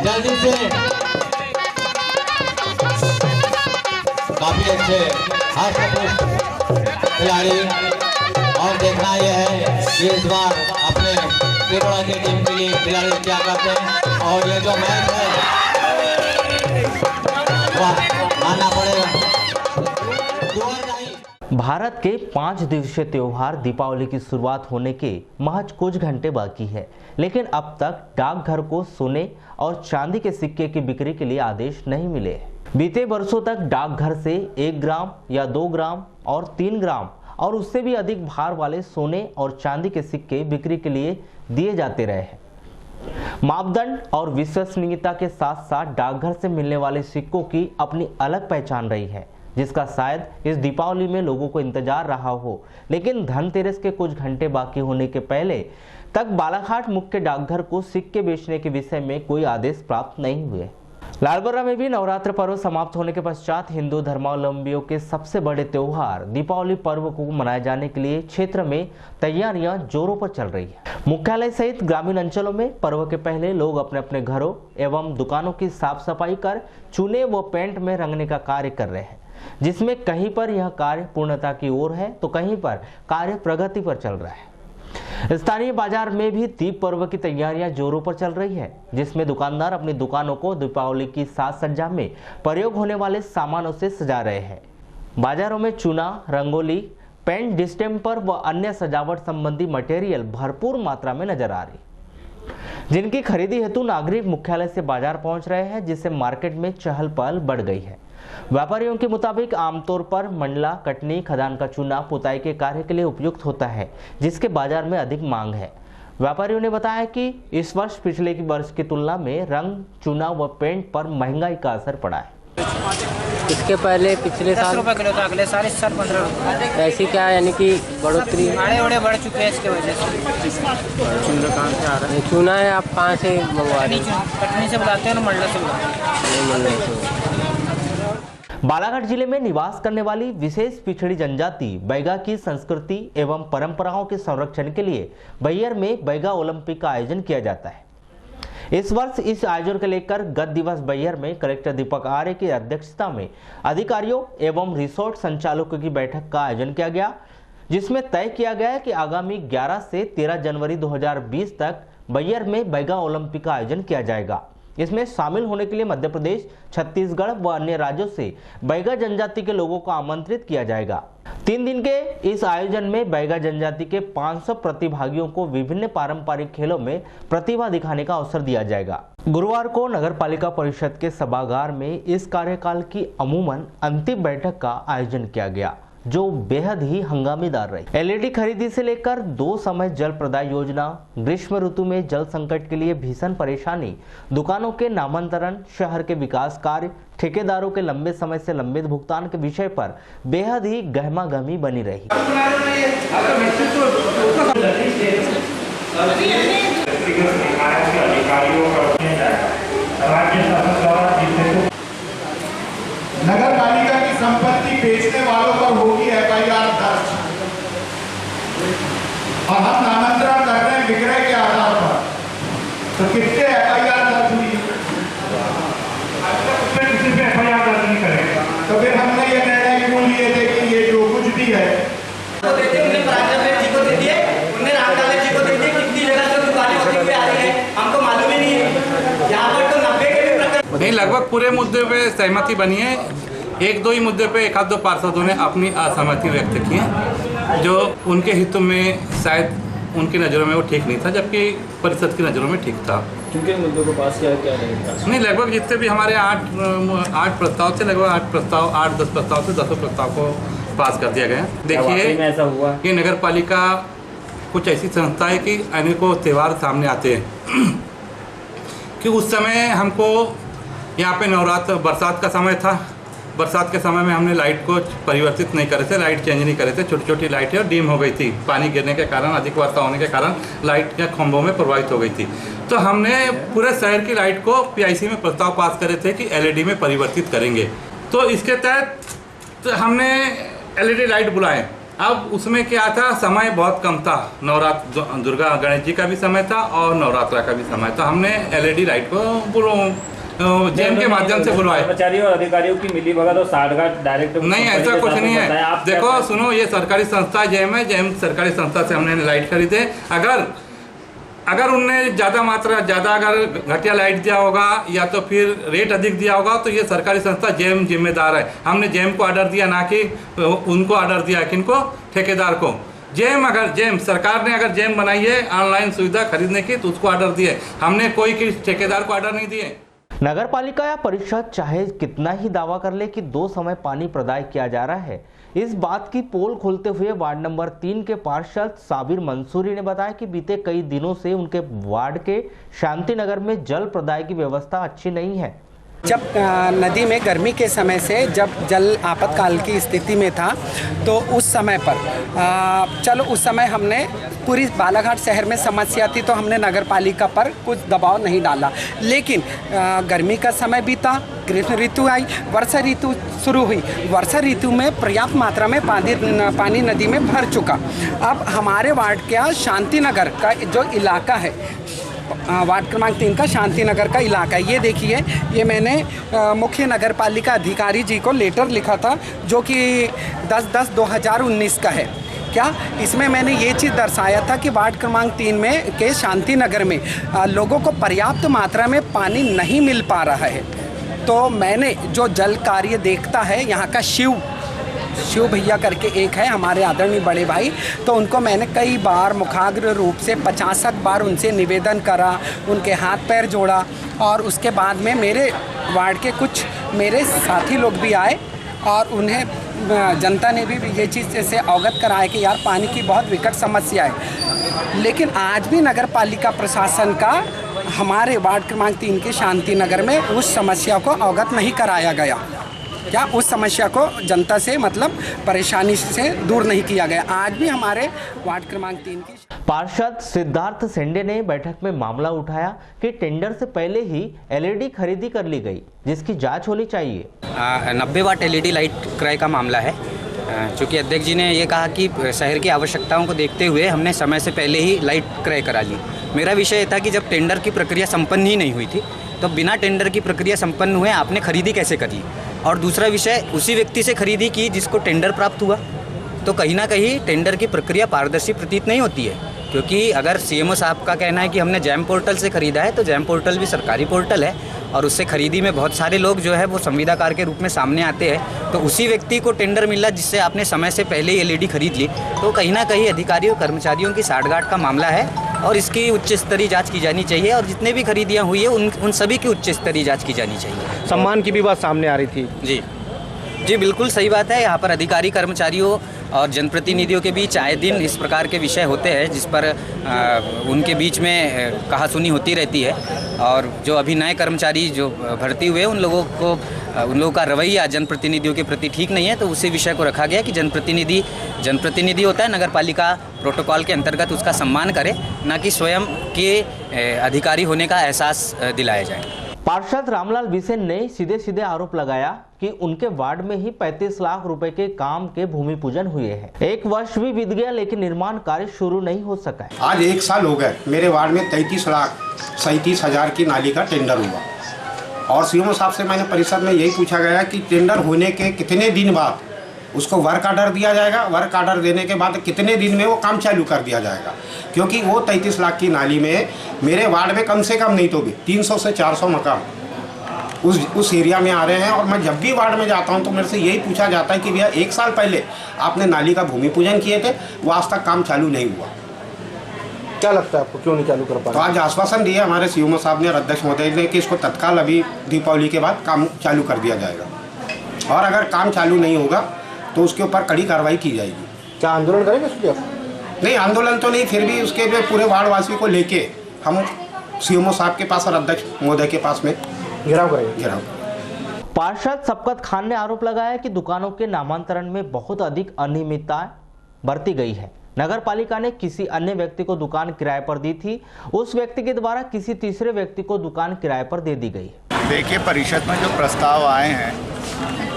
जल्दी से। काफी अच्छे खिलाड़ी। और देखना यह है कि इस बार अपने तिरोड़ा की टीम के लिए खिलाड़ी क्या करते हैं। और ये जो मैच है आना पड़ेगा। भारत के 5 दिवसीय त्योहार दीपावली की शुरुआत होने के महज कुछ घंटे बाकी है, लेकिन अब तक डाकघर को सोने और चांदी के सिक्के की बिक्री के लिए आदेश नहीं मिले। बीते वर्षों तक डाकघर से 1 ग्राम या 2 ग्राम और 3 ग्राम और उससे भी अधिक भार वाले सोने और चांदी के सिक्के बिक्री के लिए दिए जाते रहे हैं। मापदंड और विश्वसनीयता के साथ साथ डाकघर से मिलने वाले सिक्कों की अपनी अलग पहचान रही है, जिसका शायद इस दीपावली में लोगों को इंतजार रहा हो। लेकिन धनतेरस के कुछ घंटे बाकी होने के पहले तक बालाघाट मुख्य डाकघर को सिक्के बेचने के विषय में कोई आदेश प्राप्त नहीं हुए। लालबर्रा में भी नवरात्र पर्व समाप्त होने के पश्चात हिंदू धर्मावलंबियों के सबसे बड़े त्योहार दीपावली पर्व को मनाए जाने के लिए क्षेत्र में तैयारियां जोरों पर चल रही है। मुख्यालय सहित ग्रामीण अंचलों में पर्व के पहले लोग अपने अपने घरों एवं दुकानों की साफ सफाई कर चूने व पेंट में रंगने का कार्य कर रहे हैं, जिसमें कहीं पर यह कार्य पूर्णता की ओर है तो कहीं पर कार्य प्रगति पर चल रहा है। स्थानीय बाजार में भी दीप पर्व की तैयारियां जोरों पर चल रही है, जिसमें दुकानदार अपनी दुकानों को दीपावली की साज सज्जा में प्रयोग होने वाले सामानों से सजा रहे हैं। बाजारों में चूना, रंगोली, पेंट, डिस्टेम्पर व अन्य सजावट संबंधी मटेरियल भरपूर मात्रा में नजर आ रही, जिनकी खरीदी हेतु नागरिक मुख्यालय से बाजार पहुंच रहे हैं, जिससे मार्केट में चहल पहल बढ़ गई है। व्यापारियों के मुताबिक आमतौर पर मंडला, कटनी, खदान का चूना पुताई के कार्य के लिए उपयुक्त होता है, जिसके बाजार में अधिक मांग है। व्यापारियों ने बताया कि इस वर्ष पिछले की वर्ष की तुलना में रंग, चूना व पेंट पर महंगाई का असर पड़ा है। इसके पहले पिछले साल 10 रुपये किलो था, अगले साल इस साल 15 रुपये। ऐसी क्या यानी कि बढ़ोतरी भाड़े बढ़ चुके हैं इसके वजह से। चूना कहाँ से आ रहा है? चूना है, आप कहाँ से मंगवा रहे हैं? कटनी से बुलाते हैं ना, मंडला से बुलाते हैं। बालाघाट जिले में निवास करने वाली विशेष पिछड़ी जनजाति बैगा की संस्कृति एवं परंपराओं के संरक्षण के लिए बैयर में बैगा ओलंपिक का आयोजन किया जाता है। इस वर्ष इस आयोजन को लेकर गत दिवस बैयर में कलेक्टर दीपक आर्य की अध्यक्षता में अधिकारियों एवं रिसोर्ट संचालकों की बैठक का आयोजन किया गया, जिसमें तय किया गया है कि आगामी 11 से 13 जनवरी 2020 तक बैयर में बैगा ओलंपिक का आयोजन किया जाएगा। इसमें शामिल होने के लिए मध्य प्रदेश, छत्तीसगढ़ व अन्य राज्यों से बैगा जनजाति के लोगों को आमंत्रित किया जाएगा। 3 दिन के इस आयोजन में बैगा जनजाति के 500 प्रतिभागियों को विभिन्न पारंपरिक खेलों में प्रतिभा दिखाने का अवसर दिया जाएगा। गुरुवार को नगर पालिका परिषद के सभागार में इस कार्यकाल की अमूमन अंतिम बैठक का आयोजन किया गया, जो बेहद ही हंगामेदार रही। एलईडी खरीदी से लेकर 2 समय जल प्रदाय योजना, ग्रीष्म ऋतु में जल संकट के लिए भीषण परेशानी, दुकानों के नामांतरण, शहर के विकास कार्य, ठेकेदारों के लंबे समय से लंबित भुगतान के विषय पर बेहद ही गहमागहमी बनी रही। नगर पालिका की संपत्ति बेचने वालों पर होगी FIR दर्ज और हम नामांतरण कर रहे हैं विक्रय के आधार पर, तो कितने FIR दर्ज हुई? किसी पे FIR दर्ज नहीं करेगा, तो फिर हमने ये निर्णय क्यों लिए थे कि ये जो कुछ भी है हमको मालूम ही नहीं है। यहाँ पर तो 90 के नहीं, लगभग पूरे मुद्दे पे सहमति बनी है। 1-2 ही मुद्दे पे एक आध 2 पार्षदों ने अपनी असहमति व्यक्त की है, जो उनके हितों में शायद उनकी नज़रों में वो ठीक नहीं था, जबकि परिषद की नज़रों में ठीक था। क्योंकि मुद्दों को पास किया क्या नहीं? लगभग जितने भी हमारे 8 प्रस्ताव थे, लगभग 8-10 प्रस्ताव से 10 प्रस्ताव को पास कर दिया गया। देखिए, ऐसा हुआ कि नगर पालिका कुछ ऐसी संस्था है कि अनेकों त्यौहार सामने आते हैं कि उस समय हमको यहाँ पे नवरात्र, बरसात का समय था, बरसात के समय में हमने लाइट को परिवर्तित नहीं करे थे, लाइट चेंज नहीं करे थे, छोटी छोटी लाइटें और डिम हो गई थी, पानी गिरने के कारण, अधिक वर्षा होने के कारण लाइट के खंभों में प्रभावित हो गई थी। तो हमने पूरे शहर की लाइट को PIC में प्रस्ताव पास करे थे कि LED में परिवर्तित करेंगे। तो इसके तहत हमने LED लाइट बुलाए। अब उसमें क्या था, समय बहुत कम था, नवरात्र, दुर्गा गणेश जी का भी समय था और नवरात्रा का भी समय था। हमने LED लाइट को जेम के माध्यम से बुलवाए। कर्मचारियों और अधिकारियों की मिली भगत और साठगांठ डायरेक्ट नहीं, ऐसा कुछ नहीं है। देखो सुनो, ये सरकारी संस्था जेम है, जेम सरकारी संस्था से हमने लाइट खरीदे। अगर उनने ज़्यादा अगर घटिया लाइट दिया होगा या तो फिर रेट अधिक दिया होगा, तो ये सरकारी संस्था जेम जिम्मेदार है। हमने जेम को ऑर्डर दिया, ना कि उनको ऑर्डर दिया, किनको, ठेकेदार को। जेम सरकार ने अगर जेम बनाई है ऑनलाइन सुविधा खरीदने की, तो उसको ऑर्डर दिए, हमने कोई ठेकेदार को ऑर्डर नहीं दिए। नगर पालिका या परिषद चाहे कितना ही दावा कर ले कि 2 समय पानी प्रदाय किया जा रहा है, इस बात की पोल खोलते हुए वार्ड नंबर 3 के पार्षद साबिर मंसूरी ने बताया कि बीते कई दिनों से उनके वार्ड के शांति नगर में जल प्रदाय की व्यवस्था अच्छी नहीं है। जब नदी में गर्मी के समय से जब जल आपातकाल की स्थिति में था, तो उस समय पर चलो उस समय हमने पूरी बालाघाट शहर में समस्या थी, तो हमने नगर पालिका पर कुछ दबाव नहीं डाला। लेकिन गर्मी का समय बीता, ग्रीष्म ऋतु आई, वर्षा ऋतु शुरू हुई। वर्षा ऋतु में पर्याप्त मात्रा में पानी नदी में भर चुका। अब हमारे वार्ड का शांति नगर का जो इलाका है, वार्ड क्रमांक 3 का शांति नगर का इलाका है, ये देखिए, ये मैंने मुख्य नगर पालिका अधिकारी जी को लेटर लिखा था, जो कि 10/10/2019 का है। क्या इसमें मैंने ये चीज़ दर्शाया था कि वार्ड क्रमांक 3 में के शांति नगर में लोगों को पर्याप्त मात्रा में पानी नहीं मिल पा रहा है। तो मैंने जो जल कार्य देखता है, यहाँ का शिव शिव भैया करके एक है हमारे आदरणीय बड़े भाई, तो उनको मैंने कई बार मुखाग्र रूप से 50 बार उनसे निवेदन करा, उनके हाथ पैर जोड़ा। और उसके बाद में मेरे वार्ड के कुछ मेरे साथी लोग भी आए और उन्हें जनता ने भी ये चीज़ से अवगत कराया कि यार पानी की बहुत विकट समस्या है। लेकिन आज भी नगर पालिका प्रशासन का हमारे वार्ड क्रमांक 3 के शांति नगर में उस समस्या को अवगत नहीं कराया गया। क्या उस समस्या को जनता से मतलब परेशानी से दूर नहीं किया गया। आज भी हमारे वार्ड क्रमांक 3 की पार्षद सिद्धार्थ सेंडे ने बैठक में मामला उठाया कि टेंडर से पहले ही एलईडी खरीदी कर ली गई, जिसकी जांच होनी चाहिए। 90 वाट एलईडी लाइट क्रय का मामला है। चूँकि अध्यक्ष जी ने ये कहा कि शहर की आवश्यकताओं को देखते हुए हमने समय से पहले ही लाइट क्रय करा ली। मेरा विषय ये था कि जब टेंडर की प्रक्रिया संपन्न ही नहीं हुई थी तो बिना टेंडर की प्रक्रिया संपन्न हुए आपने खरीदी कैसे कर ली। और दूसरा विषय, उसी व्यक्ति से खरीदी की जिसको टेंडर प्राप्त हुआ, तो कहीं ना कहीं टेंडर की प्रक्रिया पारदर्शी प्रतीत नहीं होती है। क्योंकि अगर सीएमओ साहब का कहना है कि हमने जैम पोर्टल से खरीदा है, तो जैम पोर्टल भी सरकारी पोर्टल है और उससे खरीदी में बहुत सारे लोग जो है वो संविदाकार के रूप में सामने आते हैं। तो उसी व्यक्ति को टेंडर मिला जिससे आपने समय से पहले ही एलईडी खरीद ली, तो कहीं ना कहीं अधिकारियों कर्मचारियों की साठगांठ का मामला है और इसकी उच्च स्तरीय जांच की जानी चाहिए। और जितने भी खरीदियाँ हुई है उन सभी की उच्च स्तरीय जाँच की जानी चाहिए। सम्मान की भी बात सामने आ रही थी। जी बिल्कुल सही बात है। यहाँ पर अधिकारी कर्मचारियों और जनप्रतिनिधियों के बीच आए दिन इस प्रकार के विषय होते हैं जिस पर उनके बीच में कहासुनी होती रहती है। और जो अभी नए कर्मचारी जो भर्ती हुए उन लोगों का रवैया जनप्रतिनिधियों के प्रति ठीक नहीं है, तो उसी विषय को रखा गया कि जनप्रतिनिधि होता है, नगर पालिका प्रोटोकॉल के अंतर्गत उसका सम्मान करे, न कि स्वयं के अधिकारी होने का एहसास दिलाया जाए। पार्षद रामलाल बिसेन ने सीधे सीधे आरोप लगाया कि उनके वार्ड में ही 35 लाख रुपए के काम के भूमि पूजन हुए हैं। 1 वर्ष भी बीत गया लेकिन निर्माण कार्य शुरू नहीं हो सका है। आज 1 साल हो गए, मेरे वार्ड में 33,37,000 की नाली का टेंडर हुआ और सीएमओ साहब से मैंने परिषद में यही पूछा गया कि टेंडर होने के कितने दिन बाद उसको वर्क आर्डर दिया जाएगा, वर्क आर्डर देने के बाद कितने दिन में वो काम चालू कर दिया जाएगा। क्योंकि वो 33 लाख की नाली में मेरे वार्ड में कम से कम नहीं तो भी 300 से 400 मकान उस एरिया में आ रहे हैं। और मैं जब भी वार्ड में जाता हूं तो मेरे से यही पूछा जाता है कि भैया 1 साल पहले आपने नाली का भूमि पूजन किए थे, वो आज तक काम चालू नहीं हुआ। क्या लगता है आपको क्यों नहीं चालू कर पाए? तो आज आश्वासन दिया हमारे सीएमओ साहब ने और अध्यक्ष महोदय ने कि इसको तत्काल अभी दीपावली के बाद काम चालू कर दिया जाएगा और अगर काम चालू नहीं होगा तो उसके ऊपर कड़ी कार्रवाई की जाएगी। क्या आंदोलन करेंगे उसके लिए? नहीं, आंदोलन तो नहीं, फिर भी उसके लिए पूरे वार्डवासी को लेके हम सीएमओ साहब के पास और अध्यक्ष महोदय के पास में घेराव करेंगे। पार्षद सबकत खान ने आरोप लगाया कि दुकानों के नामांतरण में बहुत अधिक अनियमितता बरती गई है। नगर पालिका ने किसी अन्य व्यक्ति को दुकान किराए पर दी थी, उस व्यक्ति के द्वारा किसी तीसरे व्यक्ति को दुकान किराए पर दे दी गई। देखिए, परिषद में जो प्रस्ताव आए हैं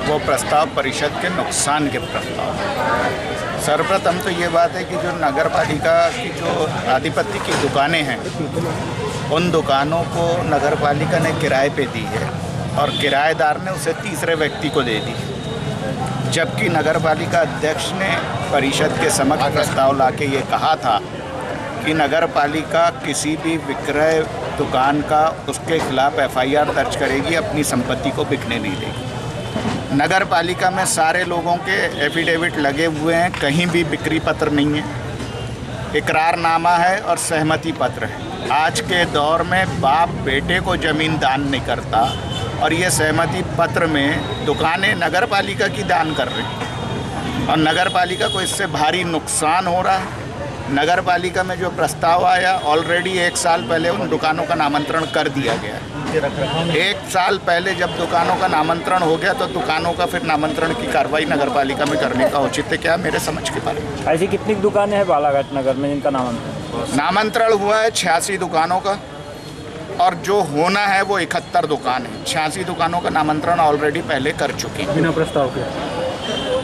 वो प्रस्ताव परिषद के नुकसान के प्रस्ताव। सर्वप्रथम तो ये बात है कि जो नगर पालिका की जो आधिपत्य की दुकानें हैं उन दुकानों को नगर पालिका ने किराए पे दी है और किराएदार ने उसे तीसरे व्यक्ति को दे दी, जबकि नगर पालिका अध्यक्ष ने परिषद के समक्ष प्रस्ताव लाके ये कहा था कि नगर पालिका किसी भी विक्रय दुकान का उसके खिलाफ एफआईआर दर्ज करेगी, अपनी संपत्ति को बिकने नहीं देगी। नगर पालिका में सारे लोगों के एफिडेविट लगे हुए हैं, कहीं भी बिक्री पत्र नहीं है, इकरारनामा है और सहमति पत्र है। आज के दौर में बाप बेटे को ज़मीन दान नहीं करता और ये सहमति पत्र में दुकानें नगर पालिका की दान कर रही हैं और नगर पालिका को इससे भारी नुकसान हो रहा है। नगर पालिका में जो प्रस्ताव आया ऑलरेडी 1 साल पहले उन दुकानों का नामांतरण कर दिया गया है। 1 साल पहले जब दुकानों का नामांतरण हो गया तो दुकानों का फिर नामांतरण की कार्रवाई नगर पालिका में करने का औचित्य क्या मेरे समझ के बारे में। ऐसी कितनी दुकानें हैं बालाघाट नगर में जिनका नामांतरण हुआ है? 86 दुकानों का और जो होना है वो 71 दुकान है। 86 दुकानों का नामांतरण ऑलरेडी पहले कर चुके हैं बिना प्रस्ताव के,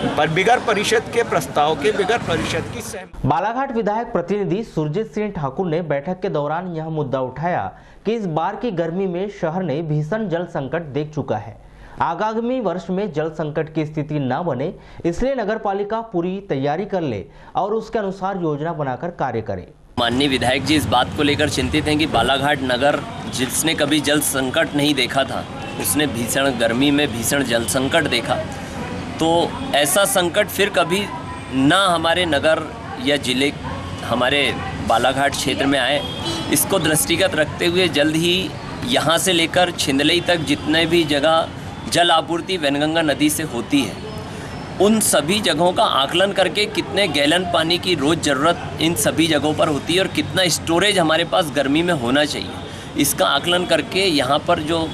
पर बिगैर परिषद के प्रस्ताव के, बिगैर परिषद की सहमति। बालाघाट विधायक प्रतिनिधि सुरजीत सिंह ठाकुर ने बैठक के दौरान यह मुद्दा उठाया कि इस बार की गर्मी में शहर ने भीषण जल संकट देख चुका है। आगामी वर्ष में जल संकट की स्थिति न बने इसलिए नगर पालिका पूरी तैयारी कर ले और उसके अनुसार योजना बनाकर कार्य करे। माननीय विधायक जी इस बात को लेकर चिंतित हैं कि बालाघाट नगर जिसने कभी जल संकट नहीं देखा था उसने भीषण गर्मी में भीषण जल संकट देखा। तो ऐसा संकट फिर कभी ना हमारे नगर या जिले हमारे बालाघाट क्षेत्र में आए, इसको दृष्टिगत रखते हुए जल्द ही यहाँ से लेकर छिंदलई तक जितने भी जगह जल आपूर्ति वैनगंगा नदी से होती है, उन सभी जगहों का आकलन करके कितने गैलन पानी की रोज़ ज़रूरत इन सभी जगहों पर होती है और कितना स्टोरेज हमारे पास गर्मी में होना चाहिए, इसका आकलन करके यहाँ पर जो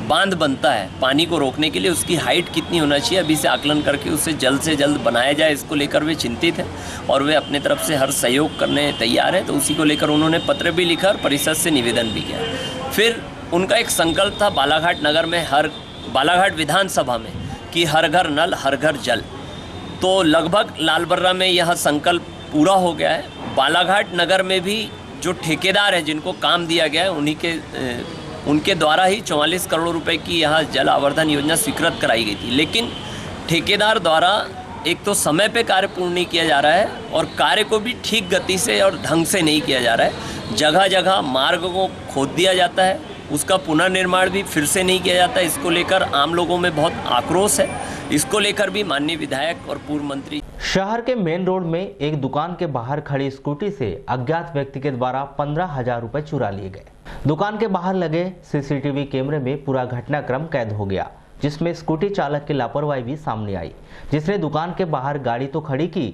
बांध बनता है पानी को रोकने के लिए उसकी हाइट कितनी होना चाहिए, अभी से आकलन करके उसे जल्द से जल्द बनाया जाए, इसको लेकर वे चिंतित हैं और वे अपने तरफ से हर सहयोग करने तैयार हैं। तो उसी को लेकर उन्होंने पत्र भी लिखा और परिषद से निवेदन भी किया। फिर उनका एक संकल्प था बालाघाट नगर में, बालाघाट विधानसभा में, कि हर घर नल हर घर जल। तो लगभग लालबर्रा में यह संकल्प पूरा हो गया है। बालाघाट नगर में भी जो ठेकेदार हैं जिनको काम दिया गया है उनके द्वारा ही 44 करोड़ रुपए की यहाँ जल आवर्धन योजना स्वीकृत कराई गई थी, लेकिन ठेकेदार द्वारा एक तो समय पे कार्य पूर्ण नहीं किया जा रहा है और कार्य को भी ठीक गति से और ढंग से नहीं किया जा रहा है। जगह जगह मार्ग को खोद दिया जाता है, उसका पुनर्निर्माण भी फिर से नहीं किया जाता है। इसको लेकर आम लोगों में बहुत आक्रोश है। इसको लेकर भी माननीय विधायक और पूर्व मंत्री। शहर के मेन रोड में एक दुकान के बाहर खड़ी स्कूटी से अज्ञात व्यक्ति के द्वारा 15,000 रुपए चुरा लिए गए। दुकान के बाहर लगे सीसीटीवी कैमरे में पूरा घटनाक्रम कैद हो गया, जिसमें स्कूटी चालक की लापरवाही भी सामने आई, जिसने दुकान के बाहर गाड़ी तो खड़ी की,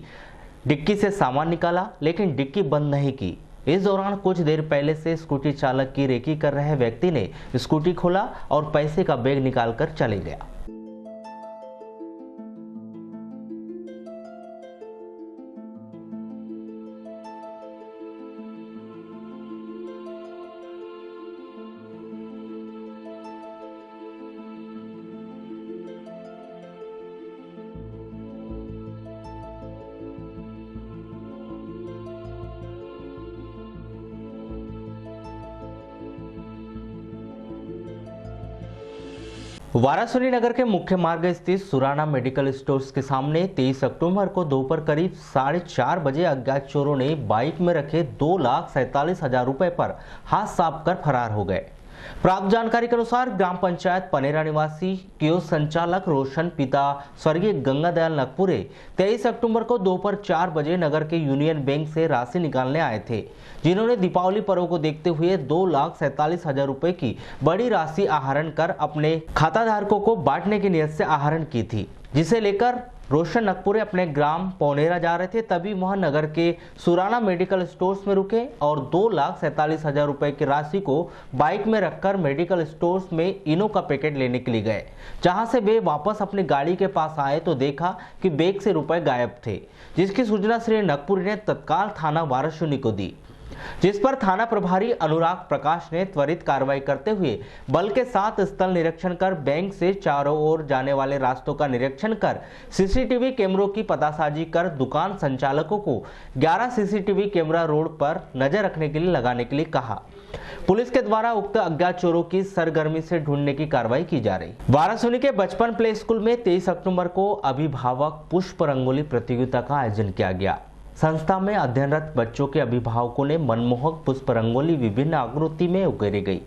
डिक्की से सामान निकाला लेकिन डिक्की बंद नहीं की। इस दौरान कुछ देर पहले से स्कूटी चालक की रेकी कर रहे व्यक्ति ने स्कूटी खोला और पैसे का बैग निकालकर चले गया। वाराणसी नगर के मुख्य मार्ग स्थित सुराना मेडिकल स्टोर्स के सामने 23 अक्टूबर को दोपहर करीब 4:30 बजे अज्ञात चोरों ने बाइक में रखे 2,47,000 रुपए पर हाथ साफ कर फरार हो गए। प्राप्त जानकारी के अनुसार ग्राम पंचायत पनेरा निवासी कियोस्क संचालक रोशन पिता स्वर्गीय गंगादयाल नकपुरे 23 अक्टूबर को दोपहर 4 बजे नगर के यूनियन बैंक से राशि निकालने आए थे, जिन्होंने दीपावली पर्व को देखते हुए 2,47,000 रुपए की बड़ी राशि आहरण कर अपने खाताधारकों को बांटने की नियत से आहरण की थी, जिसे लेकर रोशन नकपुरे अपने ग्राम पौनेरा जा रहे थे। तभी वहां नगर के सुराना मेडिकल स्टोर्स में रुके और 2,47,000 रुपए की राशि को बाइक में रखकर मेडिकल स्टोर्स में इनो का पैकेट लेने के लिए गए। जहां से वे वापस अपनी गाड़ी के पास आए तो देखा कि बैग से रुपए गायब थे, जिसकी सूचना श्री नकपुरे ने तत्काल थाना वाराणसी को दी, जिस पर थाना प्रभारी अनुराग प्रकाश ने त्वरित कार्रवाई करते हुए बल के साथ स्थल निरीक्षण कर बैंक से चारों ओर जाने वाले रास्तों का निरीक्षण कर सीसीटीवी कैमरों की पतासाजी कर दुकान संचालकों को 11 सीसीटीवी कैमरा रोड पर नजर रखने के लिए लगाने के लिए कहा। पुलिस के द्वारा उक्त अज्ञात चोरों की सरगर्मी से ढूंढने की कार्रवाई की जा रही। वाराणसी के बचपन प्ले स्कूल में 23 अक्टूबर को अभिभावक पुष्प रंगोली प्रतियोगिता का आयोजन किया गया। संस्था में अध्ययनरत बच्चों के अभिभावकों ने मनमोहक पुष्प रंगोली विभिन्न आकृति में उकेरी गई।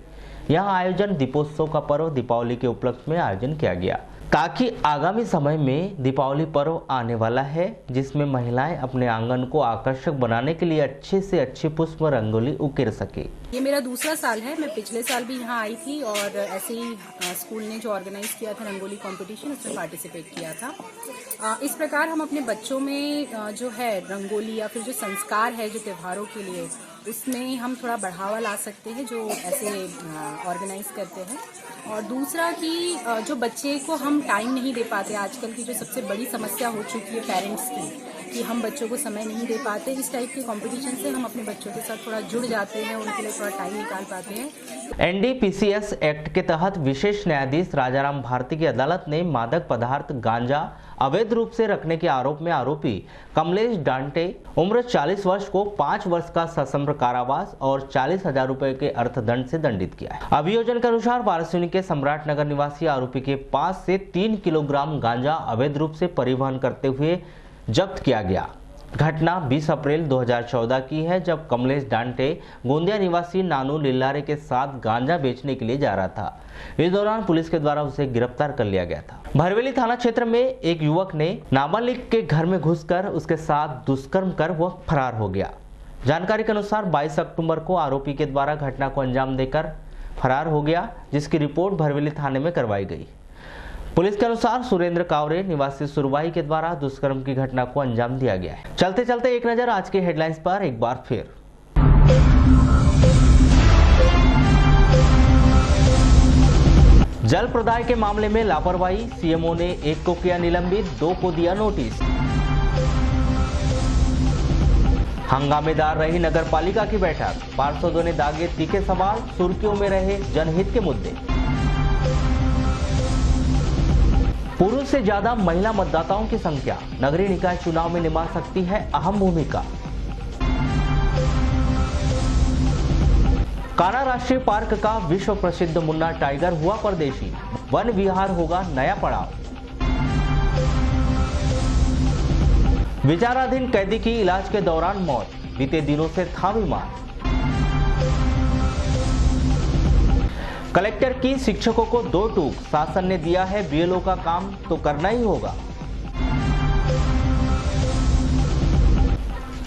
यह आयोजन दीपोत्सव का पर्व दीपावली के उपलक्ष्य में आयोजन किया गया, ताकि आगामी समय में दीपावली पर्व आने वाला है, जिसमें महिलाएं अपने आंगन को आकर्षक बनाने के लिए अच्छे से अच्छी पुष्प रंगोली उकेर सके। ये मेरा दूसरा साल है। मैं पिछले साल भी यहाँ आई थी और ऐसे ही स्कूल ने जो ऑर्गेनाइज किया था रंगोली कंपटीशन, उसमें पार्टिसिपेट किया था। इस प्रकार हम अपने बच्चों में जो है रंगोली या फिर जो संस्कार है जो त्योहारों के लिए, उसमें हम थोड़ा बढ़ावा ला सकते हैं जो ऐसे ऑर्गेनाइज करते हैं। और दूसरा कि जो बच्चे को हम टाइम नहीं दे पाते, आजकल की जो सबसे बड़ी समस्या हो चुकी है पेरेंट्स की, कि हम बच्चों को समय नहीं दे पाते, इस टाइप के कंपटीशन से हम अपने बच्चों के साथ थोड़ा जुड़ जाते हैं, उनके लिए थोड़ा टाइम निकाल पाते हैं। NDPCS एक्ट के तहत विशेष न्यायाधीश राजाराम भारती की अदालत ने मादक पदार्थ गांजा अवैध रूप से रखने के आरोप में आरोपी कमलेश डांटे उम्र 40 वर्ष को 5 वर्ष का सश्रम कारावास और 40,000 रुपए के अर्थदंड से दंडित किया है। अभियोजन के अनुसार वाराणसी के सम्राट नगर निवासी आरोपी के पास से 3 किलोग्राम गांजा अवैध रूप से परिवहन करते हुए जब्त किया गया। घटना 20 अप्रैल 2014 की है, जब कमलेश डांटे गोंदिया निवासी नानू लिल्लारे के साथ गांजा बेचने के लिए जा रहा था। इस दौरान पुलिस के द्वारा उसे गिरफ्तार कर लिया गया था। भरवेली थाना क्षेत्र में एक युवक ने नाबालिग के घर में घुसकर उसके साथ दुष्कर्म कर वह फरार हो गया। जानकारी के अनुसार 22 अक्टूबर को आरोपी के द्वारा घटना को अंजाम देकर फरार हो गया, जिसकी रिपोर्ट भरवेली थाने में करवाई गई। पुलिस के अनुसार सुरेंद्र कावरे निवासी सुरवाही के द्वारा दुष्कर्म की घटना को अंजाम दिया गया है। चलते चलते एक नजर आज के हेडलाइंस पर एक बार फिर। जल प्रदाय के मामले में लापरवाही, सीएमओ ने 1 को किया निलंबित, 2 को दिया नोटिस। हंगामेदार रही नगर पालिका की बैठक, पार्षदों ने दागे तीखे सवाल, सुर्खियों में रहे जनहित के मुद्दे। पुरुष से ज्यादा महिला मतदाताओं की संख्या, नगरीय निकाय चुनाव में निभा सकती है अहम भूमिका। कान्हा राष्ट्रीय पार्क का विश्व प्रसिद्ध मुन्ना टाइगर हुआ परदेशी, वन विहार होगा नया पड़ाव। विचाराधीन कैदी की इलाज के दौरान मौत, बीते दिनों से था बीमार। कलेक्टर की शिक्षकों को 2 टूक, शासन ने दिया है बीएलओ का काम तो करना ही होगा।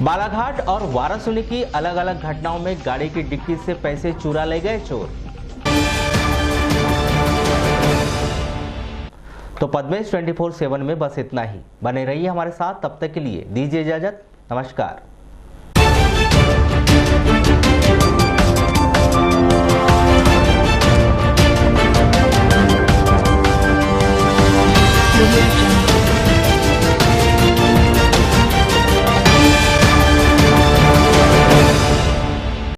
बालाघाट और वाराणसी की अलग अलग घटनाओं में गाड़ी की डिक्की से पैसे चुरा ले गए चोर। तो पद्मेश 24/7 में बस इतना ही। बने रहिए हमारे साथ, तब तक के लिए दीजिए इजाजत। नमस्कार।